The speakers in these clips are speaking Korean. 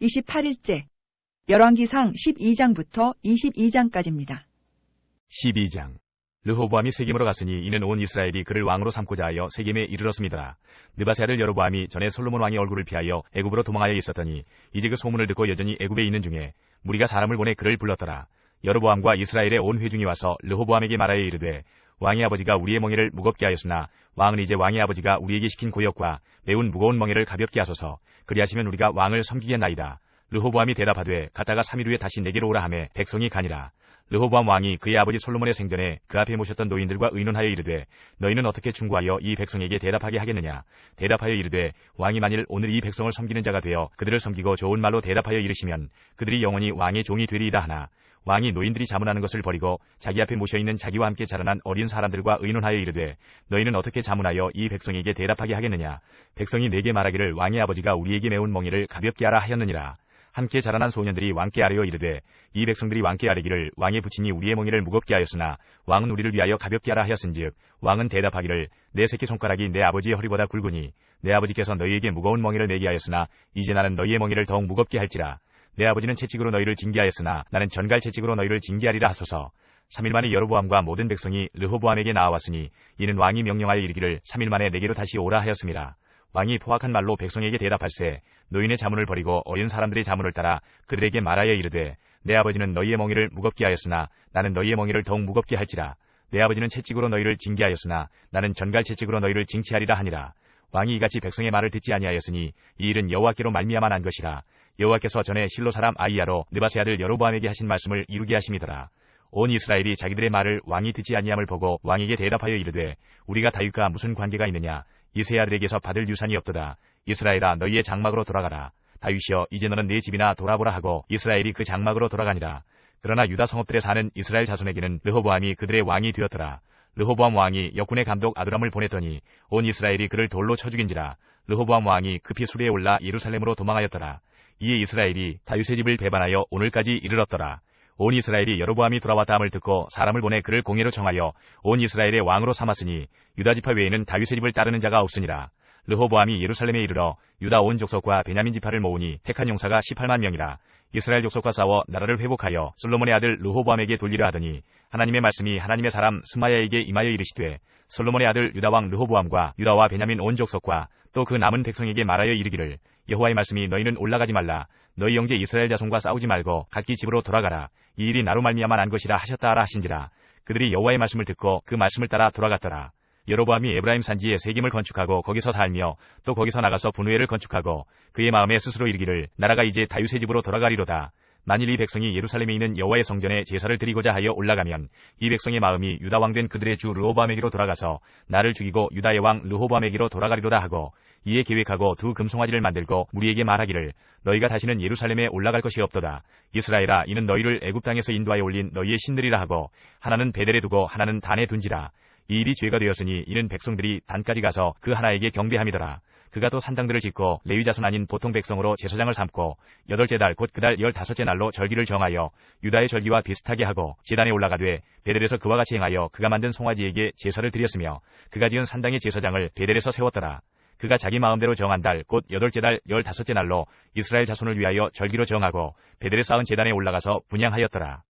28일째 열왕기상 12장부터 22장까지입니다. 12장. 르호보암이 세겜으로 갔으니 이는 온 이스라엘이 그를 왕으로 삼고자 하여 세겜에 이르렀습니다. 느바세 아들 여로보암이 전에 솔로몬 왕의 얼굴을 피하여 애굽으로 도망하여 있었더니 이제 그 소문을 듣고 여전히 애굽에 있는 중에 무리가 사람을 보내 그를 불렀더라. 여로보암과 이스라엘의 온 회중이 와서 르호보암에게 말하여 이르되 왕의 아버지가 우리의 멍에를 무겁게 하였으나 왕은 이제 왕의 아버지가 우리에게 시킨 고역과 매운 무거운 멍에를 가볍게 하소서. 그리하시면 우리가 왕을 섬기겠나이다. 르호보암이 대답하되 갔다가 3일 후에 다시 내게로 오라 하매 백성이 가니라. 르호보암 왕이 그의 아버지 솔로몬의 생전에 그 앞에 모셨던 노인들과 의논하여 이르되 너희는 어떻게 충고하여 이 백성에게 대답하게 하겠느냐. 대답하여 이르되 왕이 만일 오늘 이 백성을 섬기는 자가 되어 그들을 섬기고 좋은 말로 대답하여 이르시면 그들이 영원히 왕의 종이 되리이다 하나 왕이 노인들이 자문하는 것을 버리고 자기 앞에 모셔있는 자기와 함께 자라난 어린 사람들과 의논하여 이르되 너희는 어떻게 자문하여 이 백성에게 대답하게 하겠느냐. 백성이 내게 말하기를 왕의 아버지가 우리에게 매운 멍에를 가볍게 하라 하였느니라. 함께 자라난 소년들이 왕께 아뢰어 이르되 이 백성들이 왕께 아뢰기를 왕의 부친이 우리의 멍에를 무겁게 하였으나 왕은 우리를 위하여 가볍게 하라 하였은즉 왕은 대답하기를 내 새끼손가락이 내 아버지의 허리보다 굵으니 내 아버지께서 너희에게 무거운 멍에를 매게 하였으나 이제 나는 너희의 멍에를 더욱 무겁게 할지라. 내 아버지는 채찍으로 너희를 징계하였으나 나는 전갈 채찍으로 너희를 징계하리라 하소서. 3일 만에 여로보암과 모든 백성이 르호보암에게 나와왔으니 이는 왕이 명령하여 이르기를 3일 만에 내게로 다시 오라 하였습니다. 왕이 포악한 말로 백성에게 대답할세 노인의 자문을 버리고 어린 사람들의 자문을 따라 그들에게 말하여 이르되 내 아버지는 너희의 멍에를 무겁게 하였으나 나는 너희의 멍에를 더욱 무겁게 할지라. 내 아버지는 채찍으로 너희를 징계하였으나 나는 전갈 채찍으로 너희를 징치하리라 하니라. 왕이 이같이 백성의 말을 듣지 아니하였으니 이 일은 여호와께로 말미암아 난 것이라. 여호와께서 전에 실로 사람 아이야로 느바세 아들 여로보암에게 하신 말씀을 이루게 하심이더라. 온 이스라엘이 자기들의 말을 왕이 듣지 아니함을 보고 왕에게 대답하여 이르되 우리가 다윗과 무슨 관계가 있느냐. 이세 아들에게서 받을 유산이 없도다. 이스라엘아 너희의 장막으로 돌아가라. 다윗이여 이제 너는 네 집이나 돌아보라 하고 이스라엘이 그 장막으로 돌아가니라. 그러나 유다 성읍들에 사는 이스라엘 자손에게는 르호보암이 그들의 왕이 되었더라. 르호보암 왕이 역군의 감독 아두람을 보냈더니 온 이스라엘이 그를 돌로 쳐 죽인지라. 르호보암 왕이 급히 수레에 올라 예루살렘으로 도망하였더라. 이에 이스라엘이 다윗의 집을 배반하여 오늘까지 이르렀더라. 온 이스라엘이 여로보암이 돌아왔다 함을 듣고 사람을 보내 그를 공회로 청하여 온 이스라엘의 왕으로 삼았으니 유다 지파 외에는 다윗의 집을 따르는 자가 없으니라. 르호보암이 예루살렘에 이르러 유다 온 족속과 베냐민 지파를 모으니 택한 용사가 18만 명이라. 이스라엘 족속과 싸워 나라를 회복하여 솔로몬의 아들 르호보암에게 돌리려 하더니 하나님의 말씀이 하나님의 사람 스마야에게 임하여 이르시되 솔로몬의 아들 유다 왕 르호보암과 유다와 베냐민 온 족속과 또 그 남은 백성에게 말하여 이르기를 여호와의 말씀이 너희는 올라가지 말라. 너희 형제 이스라엘 자손과 싸우지 말고 각기 집으로 돌아가라. 이 일이 나로 말미암아 난 것이라 하셨다 하라 하신지라. 그들이 여호와의 말씀을 듣고 그 말씀을 따라 돌아갔더라. 여로보암이 에브라임 산지에 세겜을 건축하고 거기서 살며 또 거기서 나가서 분우엘을 건축하고 그의 마음에 스스로 이르기를 나라가 이제 다윗의 집으로 돌아가리로다. 만일 이 백성이 예루살렘에 있는 여호와의 성전에 제사를 드리고자 하여 올라가면 이 백성의 마음이 유다 왕된 그들의 주 르호보암에게로 돌아가서 나를 죽이고 유다의 왕 르호보암에게로 돌아가리로다 하고 이에 계획하고 두 금송아지를 만들고 무리에게 말하기를 너희가 다시는 예루살렘에 올라갈 것이 없도다. 이스라엘아 이는 너희를 애굽 땅에서 인도하여 올린 너희의 신들이라 하고 하나는 베델에 두고 하나는 단에 둔지라. 이 일이 죄가 되었으니 이는 백성들이 단까지 가서 그 하나에게 경배함이더라. 그가 또 산당들을 짓고 레위 자손 아닌 보통 백성으로 제사장을 삼고 8째 달 곧 그달 15째 날로 절기를 정하여 유다의 절기와 비슷하게 하고 제단에 올라가되 베델에서 그와 같이 행하여 그가 만든 송아지에게 제사를 드렸으며 그가 지은 산당의 제사장을 베델에서 세웠더라. 그가 자기 마음대로 정한 달 곧 8째 달 15째 날로 이스라엘 자손을 위하여 절기로 정하고 베델에 쌓은 제단에 올라가서 분향하였더라.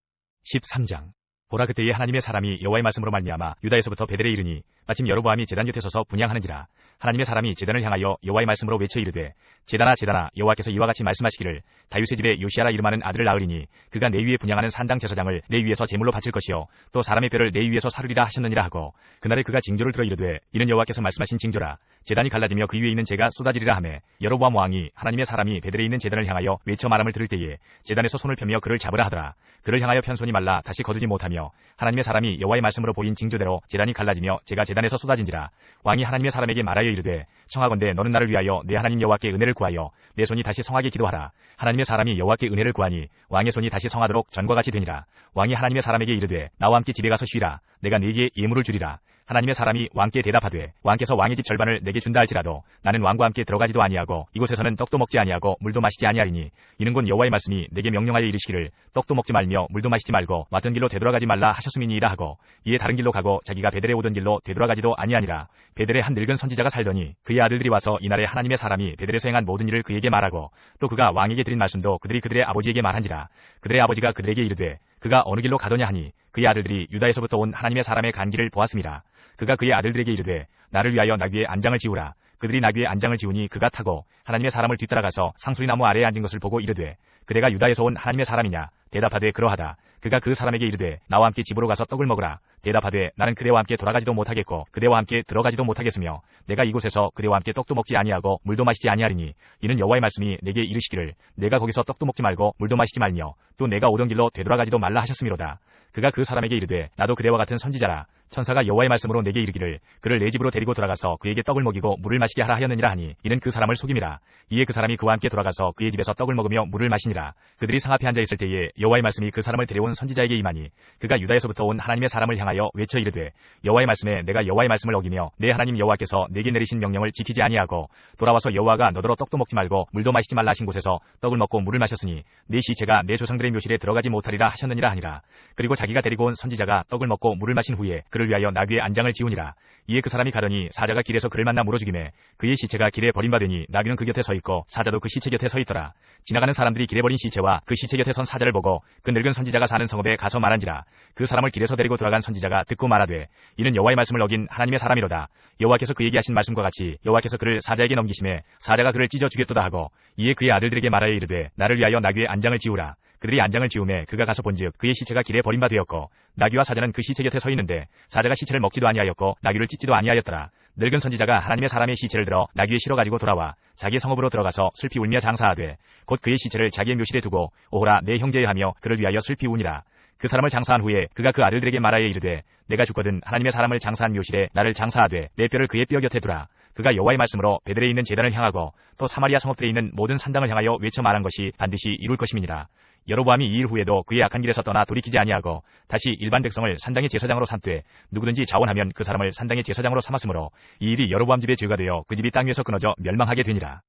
13장. 보라 그때에 하나님의 사람이 여호와의 말씀으로 말미암아 유다에서부터 베델에 이르니 마침 여로보암이 제단 곁에 서서 분향하는지라. 하나님의 사람이 제단을 향하여 여호와의 말씀으로 외쳐 이르되 제단아 제단아 여호와께서 이와 같이 말씀하시기를 다윗의 집에 요시아라 이름하는 아들을 낳으리니 그가 내 위에 분향하는 산당 제사장을 내 위에서 제물로 바칠 것이요 또 사람의 뼈를 내 위에서 사르리라 하셨느니라 하고 그날에 그가 징조를 들어 이르되 이는 여호와께서 말씀하신 징조라. 제단이 갈라지며 그 위에 있는 재가 쏟아지리라 하매 여로보암 왕이 하나님의 사람이 베델에 있는 제단을 향하여 외쳐 말함을 들을 때에 제단에서 손을 펴며 그를 잡으라 하더라. 그를 향하여 편 손이 말라 다시 거두지 못하며 하나님의 사람이 여호와의 말씀으로 보인 징조대로 제단이 갈라지며 재가 제단에서 쏟아진지라. 왕이 하나님의 사람에게 말하여 이르되 청하건대 너는 나를 위하여 내 하나님 여호와께 은혜를 구하여 내 손이 다시 성하게 기도하라. 하나님의 사람이 여호와께 은혜를 구하니 왕의 손이 다시 성하도록 전과 같이 되니라. 왕이 하나님의 사람에게 이르되 나와 함께 집에 가서 쉬라. 내가 네게 예물을 주리라. 하나님의 사람이 왕께 대답하되 왕께서 왕의 집 절반을 내게 준다 할지라도 나는 왕과 함께 들어가지도 아니하고 이곳에서는 떡도 먹지 아니하고 물도 마시지 아니하리니 이는 곧 여호와의 말씀이 내게 명령하여 이르시기를 떡도 먹지 말며 물도 마시지 말고 왔던 길로 되돌아가지 말라 하셨음이니이다 하고 이에 다른 길로 가고 자기가 베델에 오던 길로 되돌아가지도 아니하니라. 베델에 한 늙은 선지자가 살더니 그의 아들들이 와서 이날에 하나님의 사람이 베델에서 행한 모든 일을 그에게 말하고 또 그가 왕에게 드린 말씀도 그들이 그들의 아버지에게 말한지라. 그들의 아버지가 그들에게 이르되 그가 어느 길로 가더냐 하니 그의 아들들이 유다에서부터 온 하나님의 사람의 간 길을 보았음이라. 그가 그의 아들들에게 이르되 나를 위하여 나귀의 안장을 지우라. 그들이 나귀의 안장을 지우니 그가 타고 하나님의 사람을 뒤따라가서 상수리나무 아래에 앉은 것을 보고 이르되 그대가 유다에서 온 하나님의 사람이냐. 대답하되 그러하다. 그가 그 사람에게 이르되 나와 함께 집으로 가서 떡을 먹으라. 대답하되 나는 그대와 함께 돌아가지도 못하겠고 그대와 함께 들어가지도 못하겠으며 내가 이곳에서 그대와 함께 떡도 먹지 아니하고 물도 마시지 아니하리니 이는 여호와의 말씀이 내게 이르시기를 내가 거기서 떡도 먹지 말고 물도 마시지 말며 또 내가 오던 길로 되돌아가지도 말라 하셨음이로다. 그가 그 사람에게 이르되 나도 그대와 같은 선지자라. 천사가 여호와의 말씀으로 내게 이르기를 그를 내 집으로 데리고 들어가서 그에게 떡을 먹이고 물을 마시게 하라 하였느니라 하니 이는 그 사람을 속임이라. 이에 그 사람이 그와 함께 돌아가서 그의 집에서 떡을 먹으며 물을 마시니라. 그들이 상 앞에 앉아 있을 때에 여호와의 말씀이 그 사람을 데려온 선지자에게 임하니 그가 유다에서부터 온 하나님의 사람을 향하여 외쳐 이르되 여호와의 말씀에 내가 여호와의 말씀을 어기며 내 하나님 여호와께서 내게 내리신 명령을 지키지 아니하고 돌아와서 여호와가 너더러 떡도 먹지 말고 물도 마시지 말라 하신 곳에서 떡을 먹고 물을 마셨으니 내 시체가 내 조상들의 묘실에 들어가지 못하리라 하셨느니라 하니라. 그리고 자기가 데리고 온 선지자가 떡을 먹고 물을 마신 후에 그를 위하여 나귀의 안장을 지우니라. 이에 그 사람이 가더니 사자가 길에서 그를 만나 물어 죽이매 그의 시체가 길에 버림받으니 나귀는 그 곁에 서 있고 사자도 그 시체 곁에 서 있더라. 지나가는 사람들이 길에 버린 시체와 그 시체 곁에 선 사자를 보고 그 늙은 선지자가 사는 성읍에 가서 말한지라. 그 사람을 길에서 데리고 들어간 선지자가 듣고 말하되 이는 여호와의 말씀을 어긴 하나님의 사람이로다. 여호와께서 그에게 하신 말씀과 같이 여호와께서 그를 사자에게 넘기심에 사자가 그를 찢어 죽였도다 하고 이에 그의 아들들에게 말하여 이르되 나를 위하여 나귀의 안장을 지우라. 그들이 안장을 지우매 그가 가서 본즉 그의 시체가 길에 버림바 되었고 나귀와 사자는 그 시체 곁에 서 있는데 사자가 시체를 먹지도 아니하였고 나귀를 찢지도 아니하였더라. 늙은 선지자가 하나님의 사람의 시체를 들어 나귀에 실어 가지고 돌아와 자기의 성읍으로 들어가서 슬피 울며 장사하되 곧 그의 시체를 자기의 묘실에 두고 오호라 내 형제여 하며 그를 위하여 슬피 우니라. 그 사람을 장사한 후에 그가 그 아들들에게 말하여 이르되 내가 죽거든 하나님의 사람을 장사한 묘실에 나를 장사하되 내 뼈를 그의 뼈 곁에 두라. 그가 여호와의 말씀으로 베델에 있는 제단을 향하고 또 사마리아 성읍들에 있는 모든 산당을 향하여 외쳐 말한 것이 반드시 이룰 것임이니라. 여로보암이 이 일 후에도 그의 악한 길에서 떠나 돌이키지 아니하고 다시 일반 백성을 산당의 제사장으로 삼되 누구든지 자원하면 그 사람을 산당의 제사장으로 삼았으므로 이 일이 여로보암 집의 죄가 되어 그 집이 땅 위에서 끊어져 멸망하게 되니라.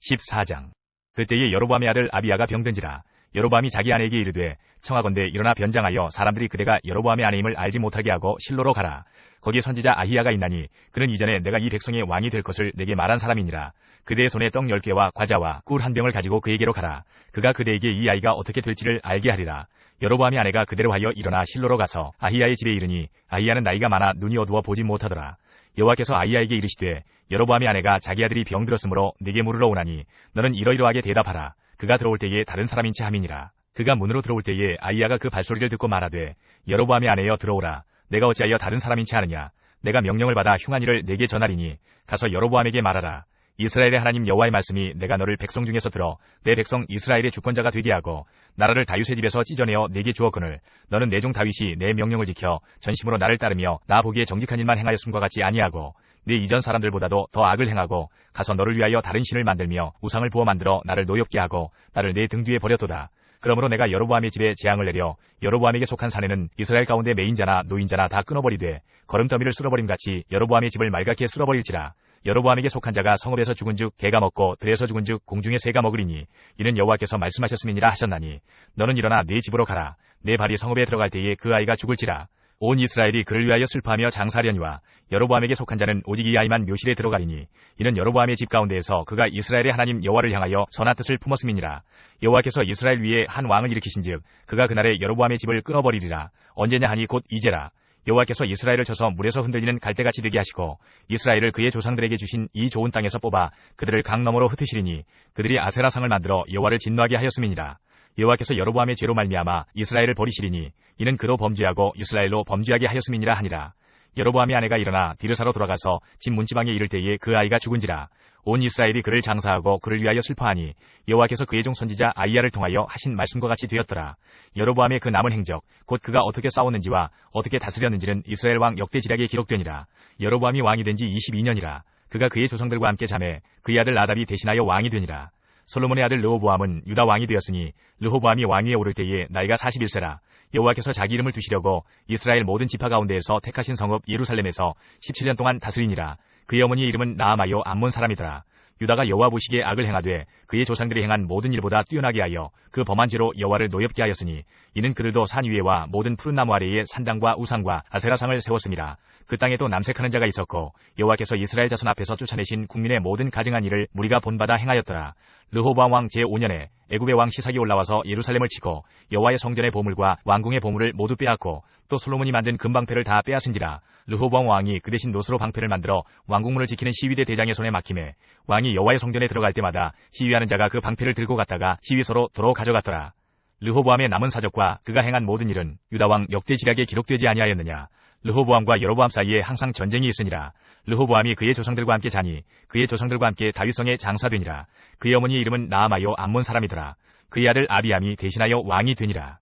14장. 그때에 여로보암의 아들 아비야가 병든지라. 여로보암이 자기 아내에게 이르되 청하건대 일어나 변장하여 사람들이 그대가 여로보암의 아내임을 알지 못하게 하고 실로로 가라. 거기에 선지자 아히야가 있나니 그는 이전에 내가 이 백성의 왕이 될 것을 내게 말한 사람이니라. 그대의 손에 떡 10개와 과자와 꿀 한 병을 가지고 그에게로 가라. 그가 그대에게 이 아이가 어떻게 될지를 알게 하리라. 여로보암의 아내가 그대로 하여 일어나 실로로 가서 아히야의 집에 이르니 아히야는 나이가 많아 눈이 어두워 보지 못하더라. 여호와께서 아히야에게 이르시되 여로보암의 아내가 자기 아들이 병들었으므로 네게 물으러 오나니 너는 이러이러하게 대답하라. 그가 들어올 때에 다른 사람인 채 함이니라. 그가 문으로 들어올 때에 아히야가 그 발소리를 듣고 말하되 여로보암의 아내여 들어오라. 내가 어찌하여 다른 사람인 채 하느냐. 내가 명령을 받아 흉한 일을 내게 전하리니 가서 여로보암에게 말하라. 이스라엘의 하나님 여호와의 말씀이 내가 너를 백성 중에서 들어 내 백성 이스라엘의 주권자가 되게 하고 나라를 다윗의 집에서 찢어내어 내게 주었거늘 너는 내 종 다윗이 내 명령을 지켜 전심으로 나를 따르며 나 보기에 정직한 일만 행하였음과 같이 아니하고 내 이전 사람들보다도 더 악을 행하고 가서 너를 위하여 다른 신을 만들며 우상을 부어 만들어 나를 노엽게 하고 나를 내 등 뒤에 버렸도다. 그러므로 내가 여로보암의 집에 재앙을 내려 여로보암에게 속한 사내는 이스라엘 가운데 매인자나 노인자나 다 끊어버리되 거름더미를 쓸어버림같이 여로보암의 집을 말갛게 쓸어버릴지라. 여로보암에게 속한 자가 성읍에서 죽은즉 개가 먹고 들에서 죽은즉 공중의 새가 먹으리니 이는 여호와께서 말씀하셨음이니라 하셨나니 너는 일어나 네 집으로 가라. 내 발이 성읍에 들어갈 때에 그 아이가 죽을지라. 온 이스라엘이 그를 위하여 슬퍼하며 장사하려니와 여로보암에게 속한 자는 오직 이 아이만 묘실에 들어가리니 이는 여로보암의 집 가운데에서 그가 이스라엘의 하나님 여호와를 향하여 선한 뜻을 품었음이니라. 여호와께서 이스라엘 위에 한 왕을 일으키신즉 그가 그날에 여로보암의 집을 끊어버리리라. 언제냐 하니 곧 이제라. 여호와께서 이스라엘을 쳐서 물에서 흔들리는 갈대같이 되게 하시고 이스라엘을 그의 조상들에게 주신 이 좋은 땅에서 뽑아 그들을 강 너머로 흩으시리니 그들이 아세라상을 만들어 여호와를 진노하게 하였음이니라. 여호와께서 여로보암의 죄로 말미암아 이스라엘을 버리시리니 이는 그도 범죄하고 이스라엘로 범죄하게 하였음이니라 하니라. 여로보암의 아내가 일어나 디르사로 돌아가서 집 문지방에 이를 때에 그 아이가 죽은지라. 온 이스라엘이 그를 장사하고 그를 위하여 슬퍼하니 여호와께서 그의 종 선지자 아히야를 통하여 하신 말씀과 같이 되었더라. 여로보암의 그 남은 행적 곧 그가 어떻게 싸웠는지와 어떻게 다스렸는지는 이스라엘 왕 역대지략에 기록되니라. 여로보암이 왕이 된 지 22년이라. 그가 그의 조상들과 함께 자매 그의 아들 나답이 대신하여 왕이 되니라. 솔로몬의 아들 르호보암은 유다 왕이 되었으니 르호보암이 왕위에 오를 때에 나이가 41세라. 여호와께서 자기 이름을 두시려고 이스라엘 모든 지파 가운데에서 택하신 성읍 예루살렘에서 17년 동안 다스리니라. 그의 어머니의 이름은 나아마요 암몬 사람이더라. 유다가 여호와 보시기에 악을 행하되 그의 조상들이 행한 모든 일보다 뛰어나게 하여 그 범한 죄로 여호와를 노엽게 하였으니 이는 그들도 산 위에와 모든 푸른 나무 아래에 산당과 우상과 아세라상을 세웠습니다. 그 땅에도 남색하는 자가 있었고 여호와께서 이스라엘 자손 앞에서 쫓아내신 국민의 모든 가증한 일을 무리가 본받아 행하였더라. 르호보암 왕 제5년에 애굽의 왕 시삭이 올라와서 예루살렘을 치고 여호와의 성전의 보물과 왕궁의 보물을 모두 빼앗고 또 솔로몬이 만든 금방패를 다 빼앗은지라. 르호보암 왕이 그 대신 노스로 방패를 만들어 왕궁문을 지키는 시위대 대장의 손에 맡기매 왕이 여호와의 성전에 들어갈 때마다 시위하는 자가 그 방패를 들고 갔다가 시위소로 도로 가져갔더라. 르호보암의 남은 사적과 그가 행한 모든 일은 유다 왕 역대지략에 기록되지 아니하였느냐. 르호보암과 여로보암 사이에 항상 전쟁이 있으니라. 르호보암이 그의 조상들과 함께 자니 그의 조상들과 함께 다윗성에 장사되니라. 그의 어머니의 이름은 나아마요 암몬 사람이더라. 그의 아들 아비암이 대신하여 왕이 되니라.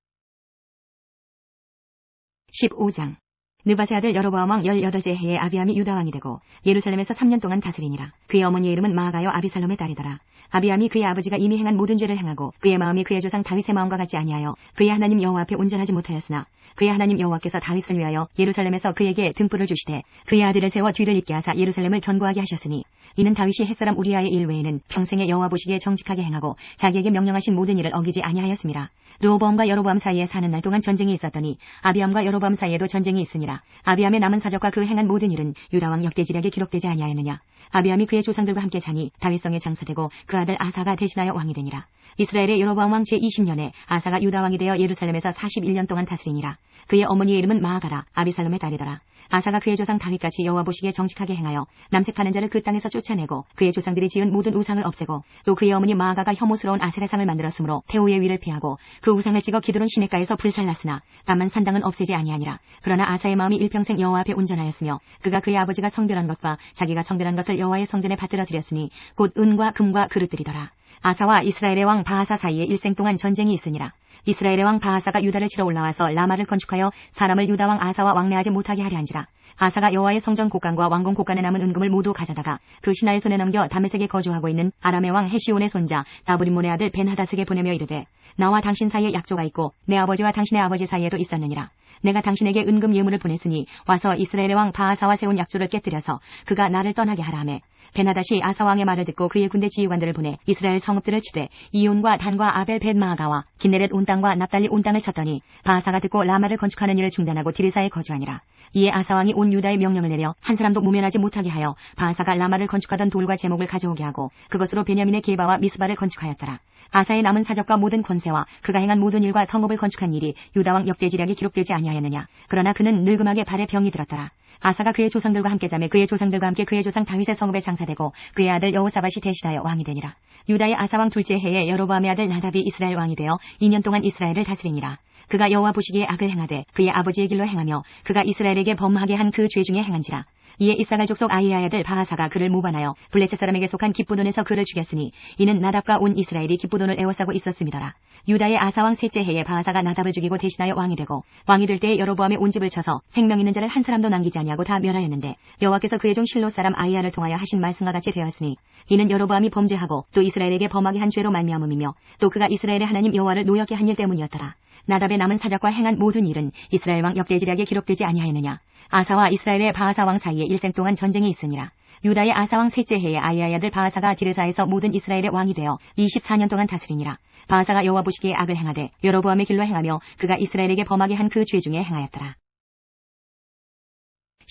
15장. 느바세 아들 여로보암 왕 18째 해에 아비암이 유다 왕이 되고 예루살렘에서 3년 동안 다스리니라. 그의 어머니의 이름은 마아가요 아비살롬의 딸이더라. 아비암이 그의 아버지가 이미 행한 모든 죄를 행하고 그의 마음이 그의 조상 다윗의 마음과 같지 아니하여 그의 하나님 여호와 앞에 온전하지 못하였으나 그의 하나님 여호와께서 다윗을 위하여 예루살렘에서 그에게 등불을 주시되 그의 아들을 세워 뒤를 잇게 하사 예루살렘을 견고하게 하셨으니 이는 다윗이 햇사람 우리아의 일 외에는 평생에 여호와 보시기에 정직하게 행하고 자기에게 명령하신 모든 일을 어기지 아니하였습니다. 르호보암과 여로보암 사이에 사는 날 동안 전쟁이 있었더니 아비암과 여로보암 사이에도 전쟁이 있으니라. 아비암의 남은 사적과 그 행한 모든 일은 유다 왕 역대지략에 기록되지 아니하였느냐. 아비암이 그의 조상들과 함께 자니 다윗성에 장사되고 그 아들 아사가 대신하여 왕이 되니라. 이스라엘의 여로보암 왕 제20년에 아사가 유다 왕이 되어 예루살렘에서 41년 동안 다스리니라. 그의 어머니의 이름은 마아가라 아비살롬의 딸이더라. 아사가 그의 조상 다윗같이 여호와 보시기에 정직하게 행하여 남색하는 자를 그 땅에서 쫓아내고 그의 조상들이 지은 모든 우상을 없애고 또 그의 어머니 마아가가 혐오스러운 아세라상을 만들었으므로 태우의 위를 피하고 그 우상을 찍어 기드론 시냇가에서 불살랐으나 다만 산당은 없애지 아니하니라. 그러나 아사의 마음이 일평생 여호와 앞에 온전하였으며 그가 그의 아버지가 성별한 것과 자기가 성별한 것을 여호와의 성전에 받들어 드렸으니 곧 은과 금과 그릇들이더라. 아사와 이스라엘의 왕 바하사 사이에 일생 동안 전쟁이 있으니라. 이스라엘의 왕 바하사가 유다를 치러 올라와서 라마를 건축하여 사람을 유다 왕 아사와 왕래하지 못하게 하려 한지라. 아사가 여호와의 성전 곡간과 왕궁 곡간에 남은 은금을 모두 가져다가 그 신하의 손에 넘겨 다메섹에 거주하고 있는 아람의 왕 헤시온의 손자 다브림몬의 아들 벤하다스에게 보내며 이르되 나와 당신 사이에 약조가 있고 내 아버지와 당신의 아버지 사이에도 있었느니라. 내가 당신에게 은금 예물을 보냈으니 와서 이스라엘의 왕 바하사와 세운 약조를 깨뜨려서 그가 나를 떠나게 하라 하매 베나다시 아사 왕의 말을 듣고 그의 군대 지휘관들을 보내 이스라엘 성읍들을 치되 이온과 단과 아벨 벳마아가와 기네렛 온 땅과 납달리 온 땅을 쳤더니 바하사가 듣고 라마를 건축하는 일을 중단하고 디르사에 거주하니라. 이에 아사 왕이 온 유다에 명령을 내려 한 사람도 무면하지 못하게 하여 바하사가 라마를 건축하던 돌과 제목을 가져오게 하고 그것으로 베냐민의 게바와 미스바를 건축하였더라. 아사의 남은 사적과 모든 권세와 그가 행한 모든 일과 성읍을 건축한 일이 유다 왕 역대지략에 기록되지 아니하였느냐. 그러나 그는 늙음하게 발에 병이 들었더라. 아사가 그의 조상들과 함께 자매 그의 조상들과 함께 그의 조상 다윗의 성읍에 장사되고 그의 아들 여호사밧이 대신하여 왕이 되니라. 유다의 아사 왕 둘째 해에 여로보암의 아들 나답이 이스라엘 왕이 되어 2년 동안 이스라엘을 다스리니라. 그가 여호와 보시기에 악을 행하되 그의 아버지의 길로 행하며 그가 이스라엘에게 범하게 한 그 죄 중에 행한지라. 이에 이사갈 족속 아히야의 아들 바하사가 그를 모반하여 블레셋 사람에게 속한 기브돈에서 그를 죽였으니 이는 나답과 온 이스라엘이 기브돈을 애워싸고 있었음이더라. 유다의 아사왕 셋째 해에 바하사가 나답을 죽이고 대신하여 왕이 되고 왕이 될 때에 여로보암의 온 집을 쳐서 생명 있는 자를 한 사람도 남기지 아니하고 다 멸하였는데 여호와께서 그의 종 실로 사람 아히야를 통하여 하신 말씀과 같이 되었으니 이는 여로보암이 범죄하고 또 이스라엘에게 범하게 한 죄로 말미암음이며 또 그가 이스라엘의 하나님 여호와를 노엽게 한 일 때문이었더라. 나답의 남은 사적과 행한 모든 일은 이스라엘 왕 역대지략에 기록되지 아니하였느냐. 아사와 이스라엘의 바하사 왕 사이에 일생 동안 전쟁이 있으니라. 유다의 아사 왕 셋째 해에 아히야의 아들 바하사가 디르사에서 모든 이스라엘의 왕이 되어 24년 동안 다스리니라. 바하사가 여호와 보시기에 악을 행하되 여로보암의 길로 행하며 그가 이스라엘에게 범하게 한 그 죄 중에 행하였더라.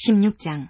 16장.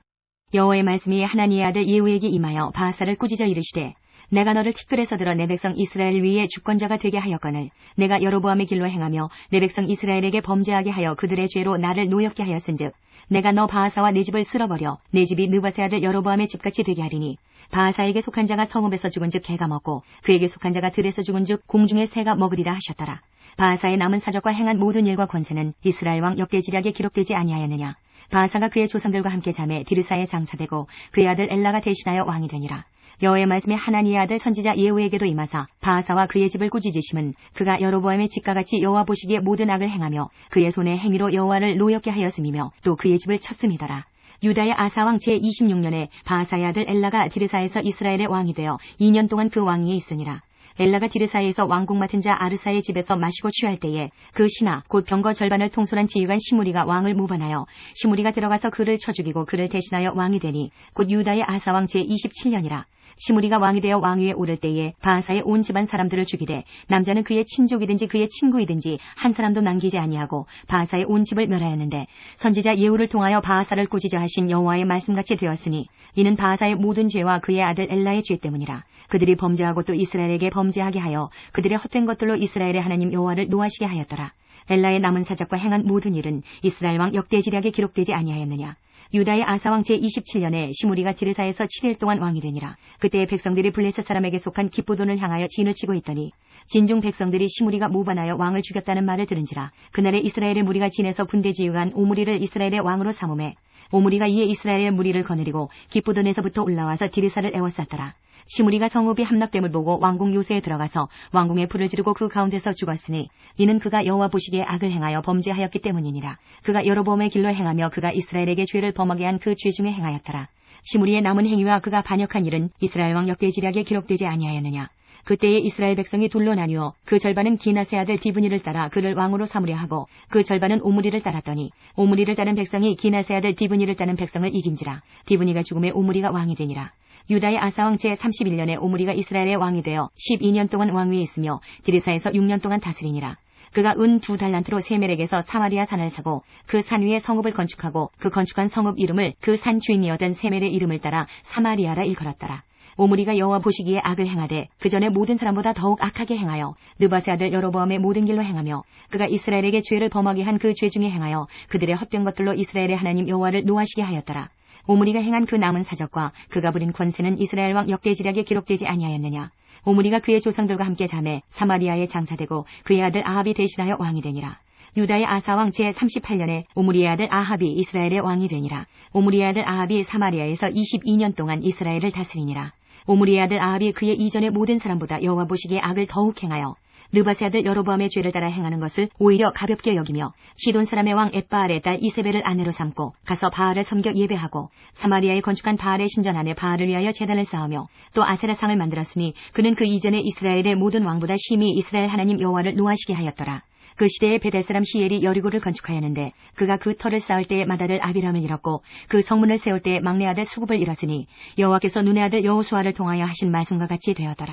여호와의 말씀이 하나니의 아들 예후에게 임하여 바하사를 꾸짖어 이르시되 내가 너를 티끌에서 들어 내 백성 이스라엘 위에 주권자가 되게 하였거늘 내가 여로보암의 길로 행하며 내 백성 이스라엘에게 범죄하게 하여 그들의 죄로 나를 노엽게 하였은즉 내가 너 바하사와 내 집을 쓸어버려 내 집이 느바세 아들 여로보암의 집같이 되게 하리니 바하사에게 속한 자가 성읍에서 죽은즉 개가 먹고 그에게 속한 자가 들에서 죽은즉 공중의 새가 먹으리라 하셨더라. 바하사의 남은 사적과 행한 모든 일과 권세는 이스라엘 왕 역대지략에 기록되지 아니하였느냐. 바하사가 그의 조상들과 함께 자매 디르사에 장사되고 그의 아들 엘라가 대신하여 왕이 되니라. 여호와의 말씀이 하나니의 아들 선지자 예후에게도 임하사 바하사와 그의 집을 꾸짖으심은 그가 여로보암의 집과 같이 여호와 보시기에 모든 악을 행하며 그의 손의 행위로 여호와를 노엽게 하였음이며 또 그의 집을 쳤음이더라. 유다의 아사왕 제26년에 바하사의 아들 엘라가 디르사에서 이스라엘의 왕이 되어 2년 동안 그 왕위에 있으니라. 엘라가 디르사에서 왕궁 맡은 자 아르사의 집에서 마시고 취할 때에 그 신하 곧 병거 절반을 통솔한 지휘관 시므리가 왕을 모반하여 시므리가 들어가서 그를 쳐 죽이고 그를 대신하여 왕이 되니 곧 유다의 아사왕 제27년이라. 시므리가 왕이 되어 왕위에 오를 때에 바하사의 온 집안 사람들을 죽이되 남자는 그의 친족이든지 그의 친구이든지 한 사람도 남기지 아니하고 바하사의 온 집을 멸하였는데 선지자 예후를 통하여 바하사를 꾸짖어 하신 여호와의 말씀같이 되었으니 이는 바하사의 모든 죄와 그의 아들 엘라의 죄 때문이라. 그들이 범죄하고 또 이스라엘에게 범죄하게 하여 그들의 헛된 것들로 이스라엘의 하나님 여호와를 노하시게 하였더라. 엘라의 남은 사적과 행한 모든 일은 이스라엘 왕 역대지략에 기록되지 아니하였느냐. 유다의 아사왕 제27년에 시므리가 디르사에서 7일 동안 왕이 되니라. 그때의 백성들이 블레셋 사람에게 속한 기브돈을 향하여 진을 치고 있더니 진중 백성들이 시므리가 모반하여 왕을 죽였다는 말을 들은지라. 그날에 이스라엘의 무리가 진에서 군대 지휘관 오므리를 이스라엘의 왕으로 삼음해 오므리가 이에 이스라엘의 무리를 거느리고 기브돈에서부터 올라와서 디르사를 에워쌌더라. 시므리가 성읍이 함락됨을 보고 왕궁 요새에 들어가서 왕궁에 불을 지르고 그 가운데서 죽었으니 이는 그가 여호와 보시기에 악을 행하여 범죄하였기 때문이니라. 그가 여로보암의 길로 행하며 그가 이스라엘에게 죄를 범하게 한 그 죄 중에 행하였더라. 시므리의 남은 행위와 그가 반역한 일은 이스라엘 왕 역대지략에 기록되지 아니하였느냐. 그때에 이스라엘 백성이 둘로 나뉘어 그 절반은 기나세 아들 디브니를 따라 그를 왕으로 삼으려 하고 그 절반은 오므리를 따랐더니 오므리를 따른 백성이 기나세 아들 디브니를 따른 백성을 이긴지라. 디브니가 죽음에 오므리가 왕이 되니라. 유다의 아사왕 제31년에 오므리가 이스라엘의 왕이 되어 12년 동안 왕위에 있으며 디르사에서 6년 동안 다스리니라. 그가 은 2달란트로 세멜에게서 사마리아 산을 사고 그 산 위에 성읍을 건축하고 그 건축한 성읍 이름을 그 산 주인이었던 세멜의 이름을 따라 사마리아라 일컬었더라. 오므리가 여호와 보시기에 악을 행하되 그 전에 모든 사람보다 더욱 악하게 행하여 느바세 아들 여로보암의 모든 길로 행하며 그가 이스라엘에게 죄를 범하게 한 그 죄 중에 행하여 그들의 헛된 것들로 이스라엘의 하나님 여호와를 노하시게 하였더라. 오므리가 행한 그 남은 사적과 그가 부린 권세는 이스라엘 왕 역대지략에 기록되지 아니하였느냐. 오므리가 그의 조상들과 함께 잠에 사마리아에 장사되고 그의 아들 아합이 대신하여 왕이 되니라. 유다의 아사왕 제38년에 오므리의 아들 아합이 이스라엘의 왕이 되니라. 오므리의 아들 아합이 사마리아에서 22년 동안 이스라엘을 다스리니라. 오므리의 아들 아합이 그의 이전의 모든 사람보다 여호와 보시기에 악을 더욱 행하여 느바세 아들 여로보암의 죄를 따라 행하는 것을 오히려 가볍게 여기며 시돈 사람의 왕 엣바알의 딸 이세벨을 아내로 삼고 가서 바알을 섬겨 예배하고 사마리아에 건축한 바알의 신전 안에 바알을 위하여 제단을 쌓으며 또 아세라상을 만들었으니 그는 그 이전에 이스라엘의 모든 왕보다 심히 이스라엘 하나님 여호와를 노하시게 하였더라. 그 시대에 베델 사람 시엘이 여리고를 건축하였는데 그가 그 터를 쌓을 때에 맏아들 아비람을 잃었고 그 성문을 세울 때에 막내 아들 수굽을 잃었으니 여호와께서 눈의 아들 여호수아를 통하여 하신 말씀과 같이 되었더라.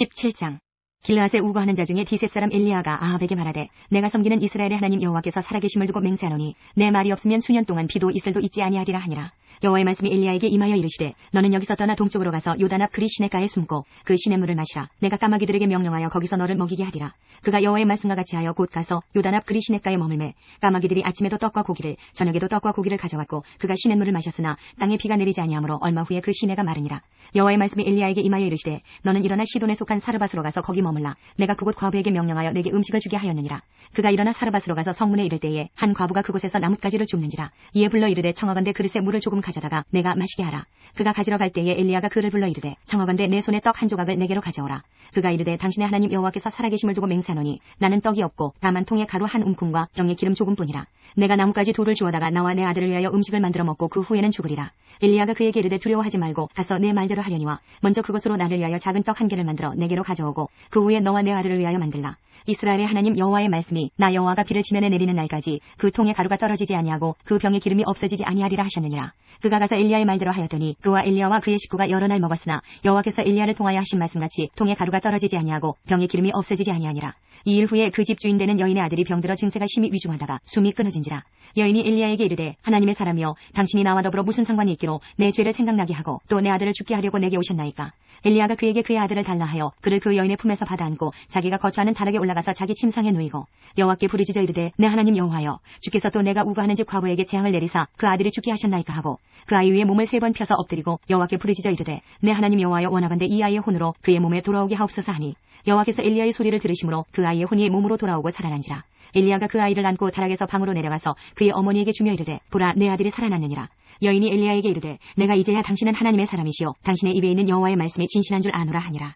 17장 길르앗에 우거하는 자 중에 디셋 사람 엘리야가 아합에게 말하되 내가 섬기는 이스라엘의 하나님 여호와께서 살아계심을 두고 맹세하노니 내 말이 없으면 수년 동안 비도 이슬도 있지 아니하리라 하니라. 여호와의 말씀이 엘리야에게 임하여 이르시되 너는 여기서 떠나 동쪽으로 가서 요단 앞 그리 시냇가에 숨고 그 시냇물을 마시라. 내가 까마귀들에게 명령하여 거기서 너를 먹이게 하리라. 그가 여호와의 말씀과 같이 하여 곧 가서 요단 앞 그리 시냇가에 머물매 까마귀들이 아침에도 떡과 고기를 저녁에도 떡과 고기를 가져왔고 그가 시냇물을 마셨으나 땅에 비가 내리지 아니하므로 얼마 후에 그 시내가 마르니라. 여호와의 말씀이 엘리야에게 임하여 이르시되 너는 일어나 시돈에 속한 사르밧으로 가서 거기 머물라. 내가 그곳 과부에게 명령하여 내게 음식을 주게 하였느니라. 그가 일어나 사르밧으로 가서 성문에 이를 때에 한 과부가 그곳에서 나뭇가지를 줍는지라. 이에 불러 이르되 청하건대 그릇에 물을 조금 가져다가 내가 마시게 하라. 그가 가지러 갈 때에 엘리야가 그를 불러 이르되 청하건대 내 손에 떡 한 조각을 내게로 가져오라. 그가 이르되 당신의 하나님 여호와께서 살아계심을 두고 맹세하노니 나는 떡이 없고 다만 통에 가루 한 움큼과 병에 기름 조금뿐이라. 내가 나뭇가지 돌을 주워다가 나와 내 아들을 위하여 음식을 만들어 먹고 그 후에는 죽으리라. 엘리야가 그에게 이르되 두려워하지 말고 가서 내 말대로 하려니와 먼저 그것으로 나를 위하여 작은 떡 한 개를 만들어 내게로 가져오고 그 후에 너와 내 아들을 위하여 만들라. 이스라엘의 하나님 여호와의 말씀이 나 여호와가 비를 지면에 내리는 날까지 그 통에 가루가 떨어지지 아니하고 그 병에 기름이 없어지지 아니하리라 하셨느니라. 그가 가서 엘리야의 말대로 하였더니 그와 엘리야와 그의 식구가 여러 날 먹었으나 여호와께서 엘리야를 통하여 하신 말씀같이 통에 가루가 떨어지지 아니하고 병에 기름이 없어지지 아니하니라. 2일 후에 그 집 주인 되는 여인의 아들이 병들어 증세가 심히 위중하다가 숨이 끊어진지라. 여인이 엘리야에게 이르되 하나님의 사람이여 당신이 나와 더불어 무슨 상관이 있기로 내 죄를 생각나게 하고 또 내 아들을 죽게 하려고 내게 오셨나이까. 엘리야가 그에게 그의 아들을 달라 하여 그를 그 여인의 품에서 받아안고 자기가 거처하는 다락에 올라가서 자기 침상에 누이고 여호와께 부르짖어 이르되 내 하나님 여호와여 주께서 또 내가 우거하는 집 과부에게 재앙을 내리사 그 아들이 죽게 하셨나이까 하고 그 아이 위에 몸을 3번 펴서 엎드리고 여호와께 부르짖어 이르되 내 하나님 여호와여 원하건대 이 아이의 혼으로 그의 몸에 돌아오게 하옵소서 하니 여호와께서 엘리야의 소리를 들으심으로 그 아이의 혼이 몸으로 돌아오고 살아난지라. 엘리야가 그 아이를 안고 다락에서 방으로 내려가서 그의 어머니에게 주며 이르되 보라 내 아들이 살아났느니라. 여인이 엘리야에게 이르되 내가 이제야 당신은 하나님의 사람이시오 당신의 입에 있는 여호와의 말씀이 진실한 줄 아노라 하니라.